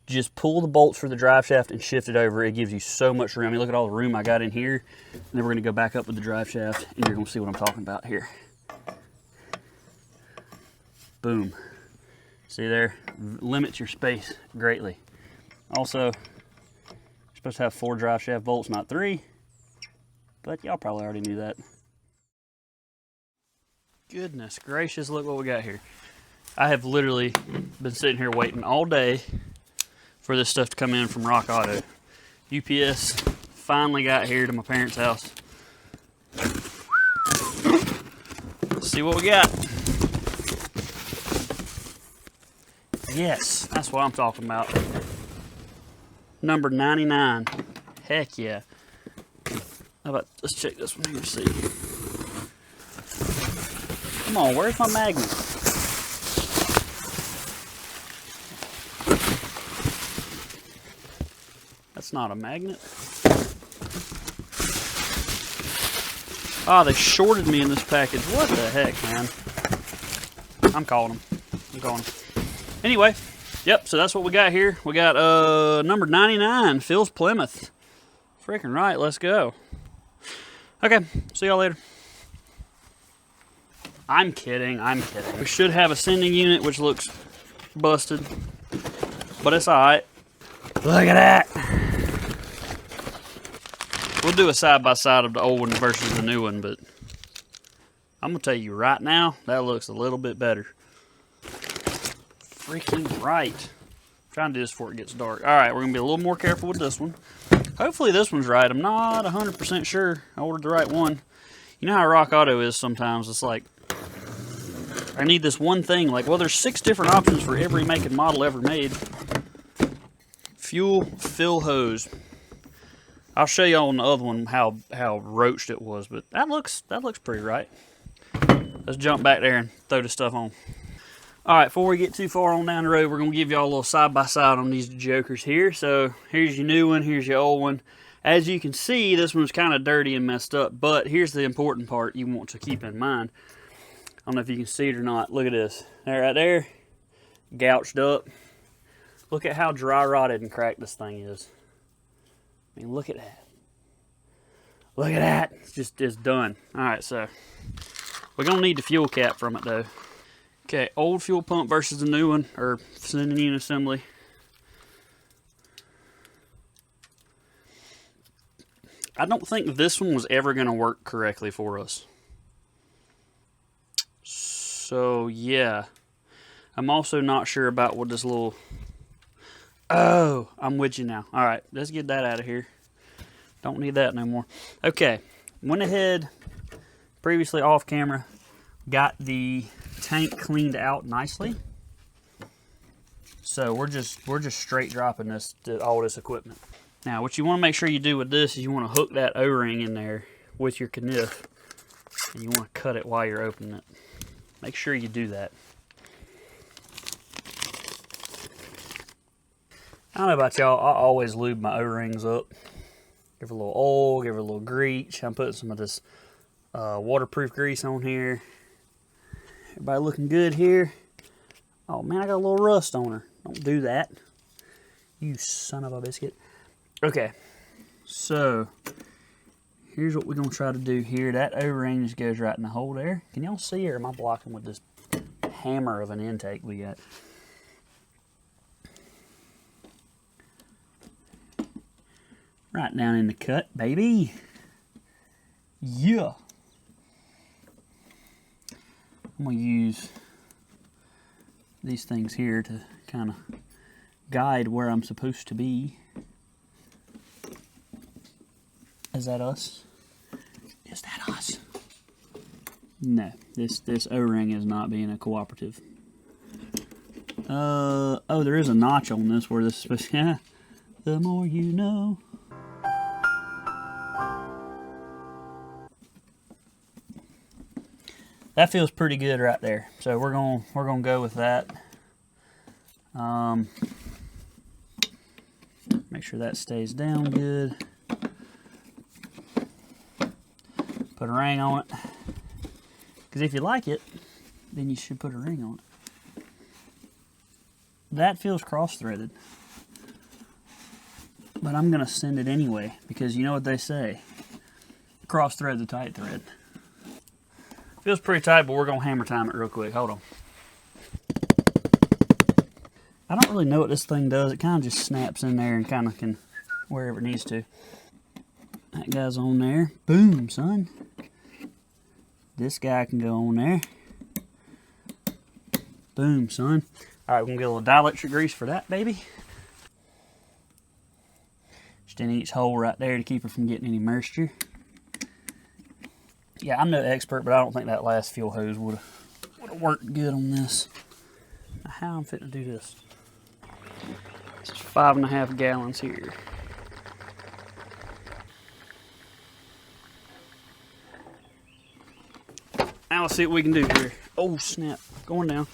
Just pull the bolts for the drive shaft and shift it over. It gives you so much room. I mean, look at all the room I got in here. And then we're gonna go back up with the drive shaft and you're gonna see what I'm talking about here. Boom. See there? Limits your space greatly. Also, you're supposed to have 4 drive shaft bolts, not 3. But y'all probably already knew that. Goodness gracious, look what we got here. I have literally been sitting here waiting all day for this stuff to come in from Rock Auto. UPS finally got here to my parents' house. Let's see what we got. Yes, that's what I'm talking about. Number 99. Heck yeah. How about, let's check this one here, see. Come on, where's my magnet? That's not a magnet. Oh, they shorted me in this package. What the heck, man? I'm calling them. Anyway, yep, so that's what we got here. We got number 99, Phil's Plymouth. Freaking right, let's go. Okay, see y'all later. I'm kidding. We should have a sending unit, which looks busted, but it's all right. Look at that. We'll do a side-by-side of the old one versus the new one, but I'm gonna tell you right now, that looks a little bit better. Freaking right. I'm trying to do this before it gets dark. All right, we're gonna be a little more careful with this one. Hopefully this one's right. I'm not 100% sure I ordered the right one. You know how Rock Auto is sometimes. It's like, I need this one thing. Like, well, there's 6 different options for every make and model ever made. Fuel fill hose. I'll show you on the other one how roached it was, but that looks pretty right. Let's jump back there and throw the stuff on. All right, before we get too far on down the road, we're gonna give y'all a little side-by-side on these jokers here. So here's your new one, here's your old one. As you can see, this one's kind of dirty and messed up, but here's the important part you want to keep in mind. I don't know if you can see it or not. Look at this. There, right there, gouged up. Look at how dry rotted and cracked this thing is. I mean, look at that. Look at that. It's done. All right, so we're gonna need the fuel cap from it though. Okay, old fuel pump versus the new one, or sending unit assembly. I don't think this one was ever going to work correctly for us. So, yeah. I'm also not sure about what this little... Oh, I'm with you now. All right, let's get that out of here. Don't need that no more. Okay, went ahead, previously off camera, got the tank cleaned out nicely. So we're just straight dropping this to all this equipment. Now, what you want to make sure you do with this is you want to hook that O-ring in there with your caniff, and you want to cut it while you're opening it. Make sure you do that. I don't know about y'all, I always lube my O-rings up. Give it a little oil, give it a little grease. I'm putting some of this waterproof grease on here. Everybody looking good here. Oh man, I got a little rust on her. Don't do that. You son of a biscuit. Okay, so here's what we're gonna try to do here. That O-ring just goes right in the hole there. Can y'all see, or am I blocking with this hammer of an intake we got? Right down in the cut, baby. Yeah. I'm gonna use these things here to kind of guide where I'm supposed to be. Is that us? Is that us? No, this O-ring is not being a cooperative. Oh, there is a notch on this where this is supposed to, yeah. The more you know. That feels pretty good right there. So we're gonna go with that. Make sure that stays down good. Put a ring on it. Because if you like it, then you should put a ring on it. That feels cross-threaded. But I'm gonna send it anyway, because you know what they say. Cross-thread's a tight thread. Feels pretty tight, but we're gonna hammer time it real quick. Hold on. I don't really know what this thing does. It kind of just snaps in there and kind of can wherever it needs to. That guy's on there. Boom, son. This guy can go on there. Boom, son. All right, we're gonna get a little dielectric grease for that, baby. Just in each hole right there to keep her from getting any moisture. Yeah, I'm no expert, but I don't think that last fuel hose would have worked good on this. Now, how I'm fitting to do this? This is 5.5 gallons here. Now let's see what we can do here. Oh snap, going down.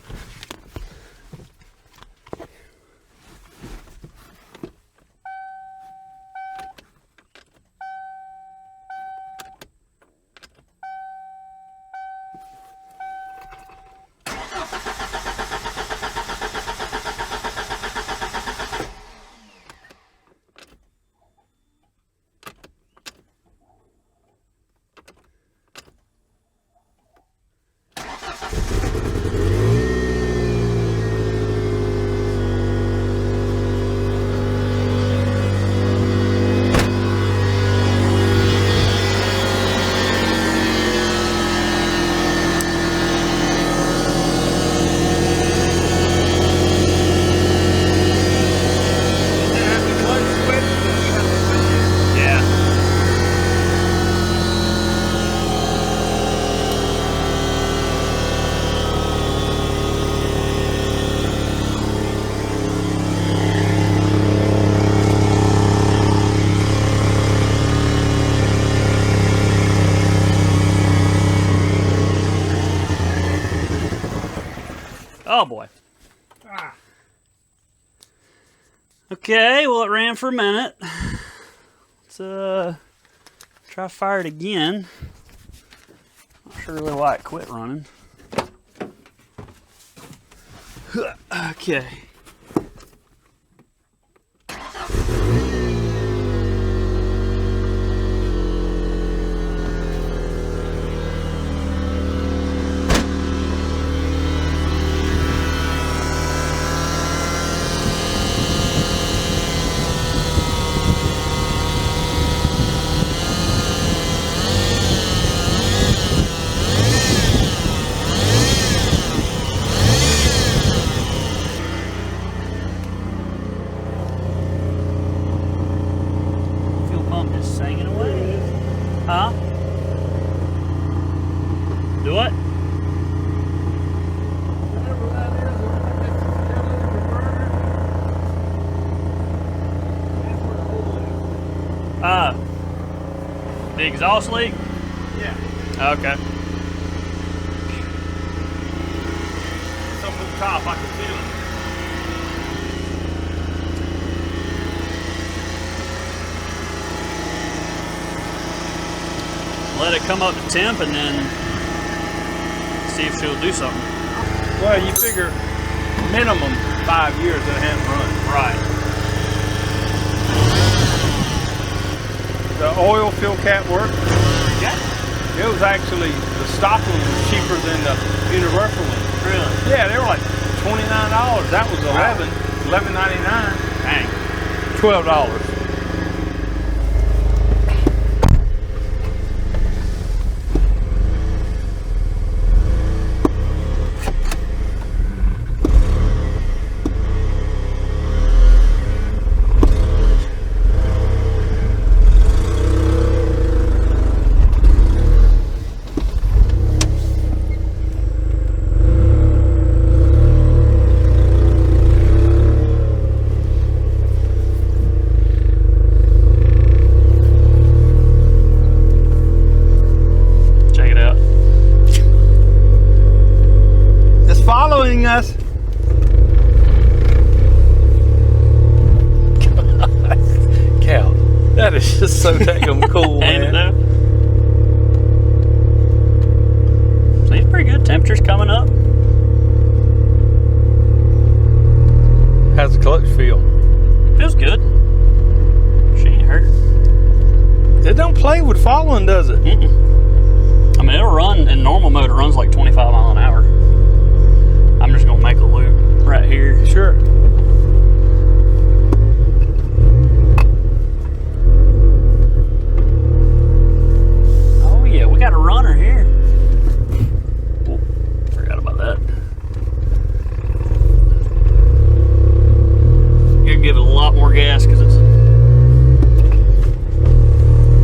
Oh boy. Okay, well it ran for a minute. Let's try fire it again. Not sure really why it quit running. Okay. Do what? Whatever that is, I think it's a catalytic converter. That's where the hole is. The exhaust leak? Yeah. Okay. It's up on top, I can feel it. Let it come up to temp and then see if she'll do something. Well, you figure minimum 5 years that it hasn't run. Right. The oil fill cap worked. Yeah. It was actually, the stock one was cheaper than the universal one. Really? Yeah, they were like $29. That was $11.99. Dang. $12. Following us. Cal, that is just so daggum cool, man. Seems pretty good. Temperature's coming up. How's the clutch feel? Feels good. She ain't hurt. It don't play with following, does it? I mean, it'll run in normal mode. It runs like 25 miles an hour. I'm just gonna make a loop right here. Sure. Oh yeah, we got a runner here. Oh, forgot about that. You're gonna give it a lot more gas because it's a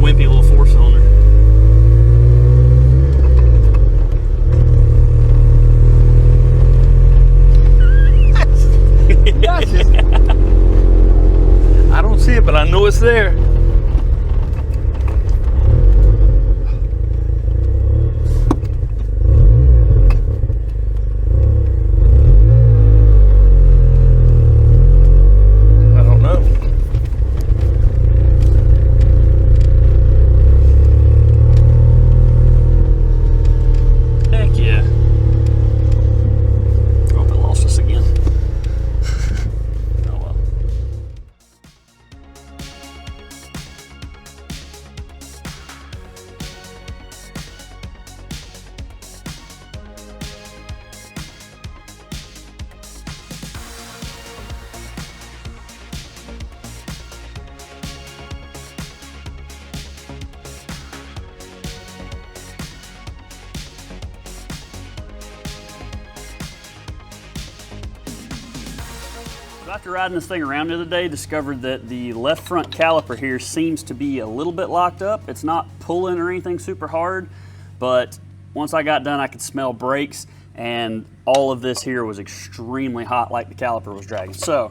wimpy little 4-cylinder. I don't see it, but I know it's there. I don't know. Heck yeah. Oh, I lost us again. Oh well. After riding this thing around the other day, discovered that the left front caliper here seems to be a little bit locked up. It's not pulling or anything super hard, but once I got done, I could smell brakes, and all of this here was extremely hot, like the caliper was dragging. So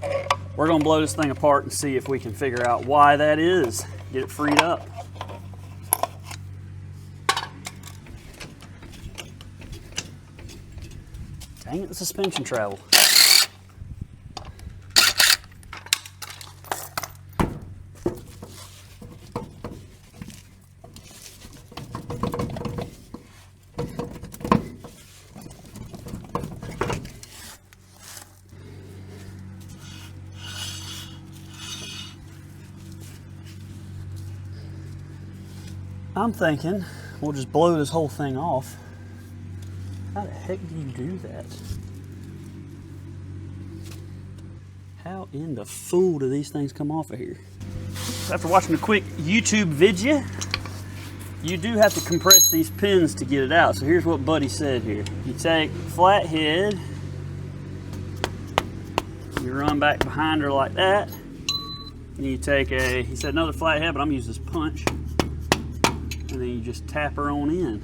we're gonna blow this thing apart and see if we can figure out why that is. Get it freed up. Dang it, the suspension travel. I'm thinking we'll just blow this whole thing off. How the heck do you do that? How in the fool do these things come off of here? After watching a quick YouTube video, you do have to compress these pins to get it out. So here's what Buddy said here. You take flathead, you run back behind her like that, and you take he said another flathead, but I'm gonna use this punch, and then you just tap her on in.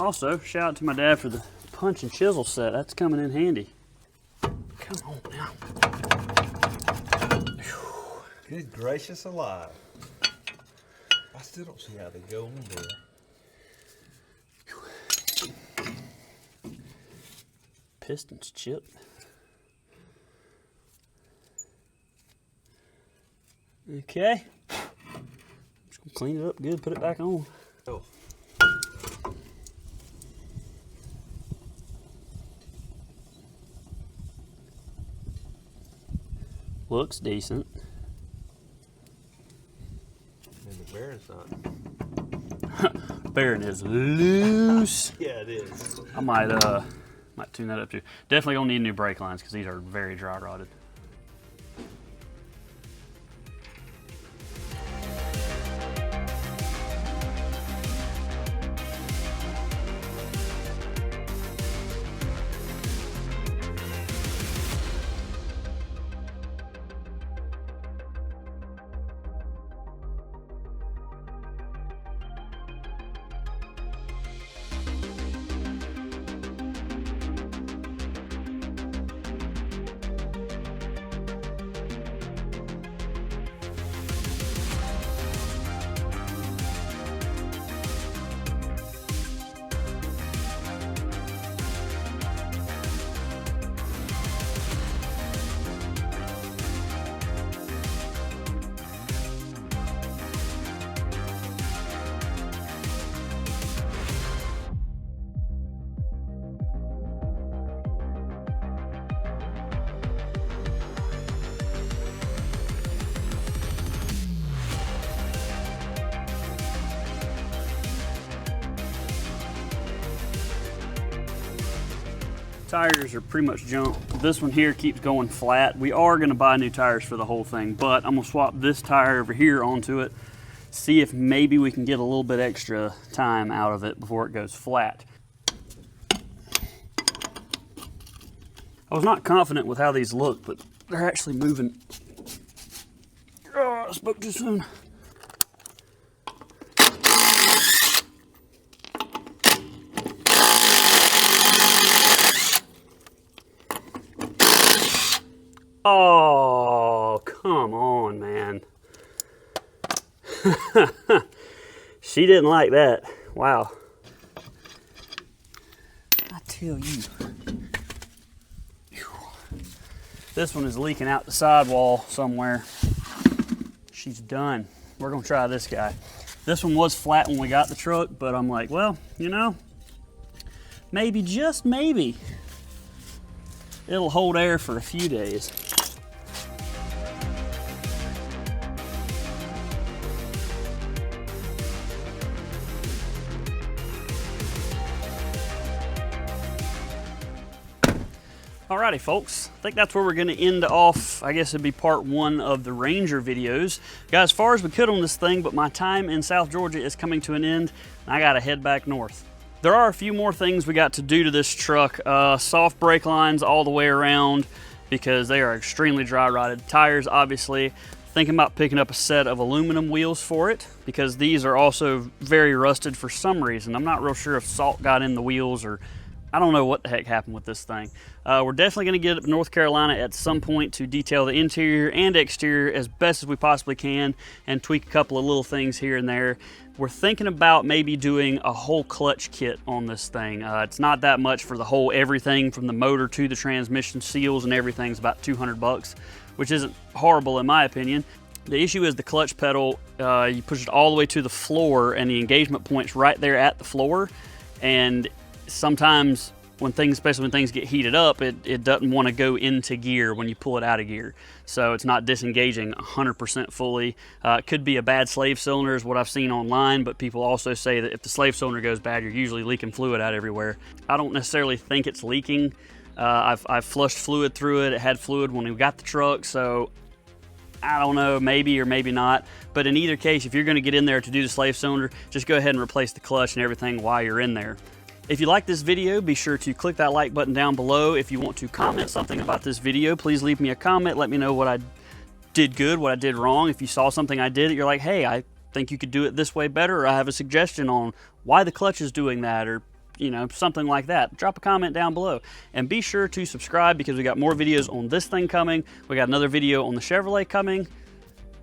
Also, shout out to my dad for the punch and chisel set. That's coming in handy. Come on now. Good gracious alive. I still don't see how they go in there. Pistons chipped. Okay. Just gonna clean it up good, put it back on. Oh. Looks decent. And the bearing's not. Bearing is loose. Yeah, it is. I might tune that up too. Definitely gonna need new brake lines because these are very dry rotted. Tires are pretty much junk. This one here keeps going flat. We are gonna buy new tires for the whole thing, but I'm gonna swap this tire over here onto it, see if maybe we can get a little bit extra time out of it before it goes flat. I was not confident with how these look, but they're actually moving. Oh, I spoke too soon. Oh, come on, man. She didn't like that. Wow. I tell you. This one is leaking out the sidewall somewhere. She's done. We're gonna try this guy. This one was flat when we got the truck, but I'm like, well, you know, maybe, just maybe, it'll hold air for a few days. Alrighty folks, I think that's where we're gonna end off. I guess it'd be part one of the Ranger videos. Got as far as we could on this thing, but my time in South Georgia is coming to an end, and I gotta head back north. There are a few more things we got to do to this truck. Soft brake lines all the way around because they are extremely dry rotted. Tires, obviously. Thinking about picking up a set of aluminum wheels for it because these are also very rusted for some reason. I'm not real sure if salt got in the wheels or I don't know what the heck happened with this thing. We're definitely going to get up to North Carolina at some point to detail the interior and exterior as best as we possibly can and tweak a couple of little things here and there. We're thinking about maybe doing a whole clutch kit on this thing. It's not that much for the whole everything from the motor to the transmission seals and everything's about 200 bucks, which isn't horrible in my opinion. The issue is the clutch pedal, you push it all the way to the floor and the engagement point's right there at the floor, and sometimes when things, especially when things get heated up, it doesn't want to go into gear when you pull it out of gear. So it's not disengaging 100% fully. It could be a bad slave cylinder is what I've seen online, but people also say that if the slave cylinder goes bad, you're usually leaking fluid out everywhere. I don't necessarily think it's leaking. I've flushed fluid through it. It had fluid when we got the truck, so I don't know, maybe or maybe not. But in either case, if you're going to get in there to do the slave cylinder, just go ahead and replace the clutch and everything while you're in there. If you like this video, be sure to click that like button down below. If you want to comment something about this video, please leave me a comment. Let me know what I did good, what I did wrong. If you saw something I did that you're like, hey, I think you could do it this way better, or I have a suggestion on why the clutch is doing that, or you know, something like that. Drop a comment down below. And be sure to subscribe because we got more videos on this thing coming. We got another video on the Chevrolet coming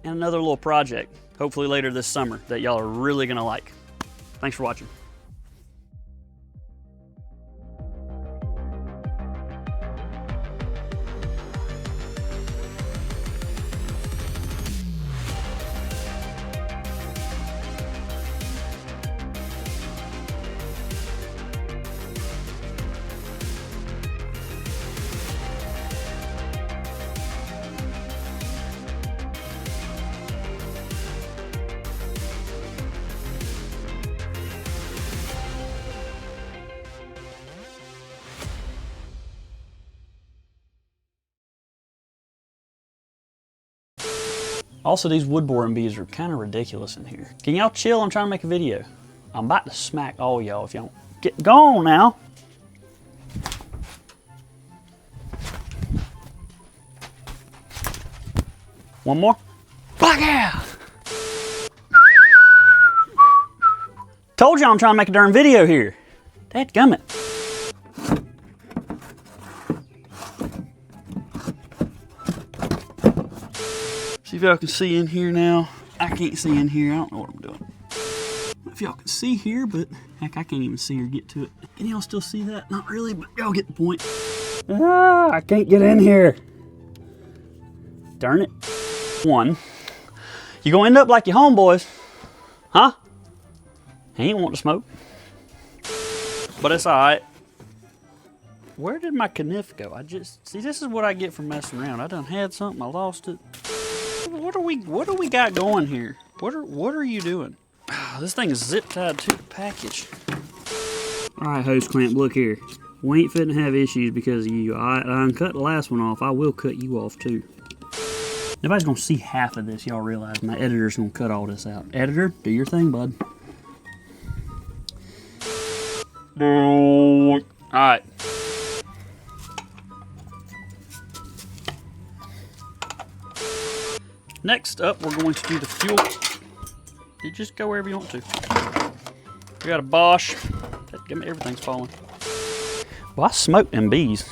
and another little project, hopefully later this summer, that y'all are really gonna like. Thanks for watching. Also, these wood boring bees are kind of ridiculous in here. Can y'all chill? I'm trying to make a video. I'm about to smack all y'all if y'all don't go on now. One more. Black out. Told y'all I'm trying to make a darn video here. Dadgummit. See if y'all can see in here now. I can't see in here. I don't know what I'm doing. If y'all can see here, but heck, I can't even see or get to it. Can y'all still see that? Not really, but y'all get the point. Ah, I can't get in here. Darn it. One, you gonna end up like your homeboys, huh? He ain't want to smoke, but it's all right. Where did my kniff go? See, this is what I get for messing around. I done had something, I lost it. What do we got going here? What are you doing? Oh, this thing is zip tied to the package. All right, hose clamp, look here. We ain't fitting to have issues because of you. I uncut the last one off. I will cut you off too. Nobody's gonna see half of this. Y'all realize my editor's gonna cut all this out. Editor, do your thing, bud. All right. Next up, we're going to do the fuel. You just go wherever you want to. We got a Bosch. Everything's falling. Well, I smoked them bees.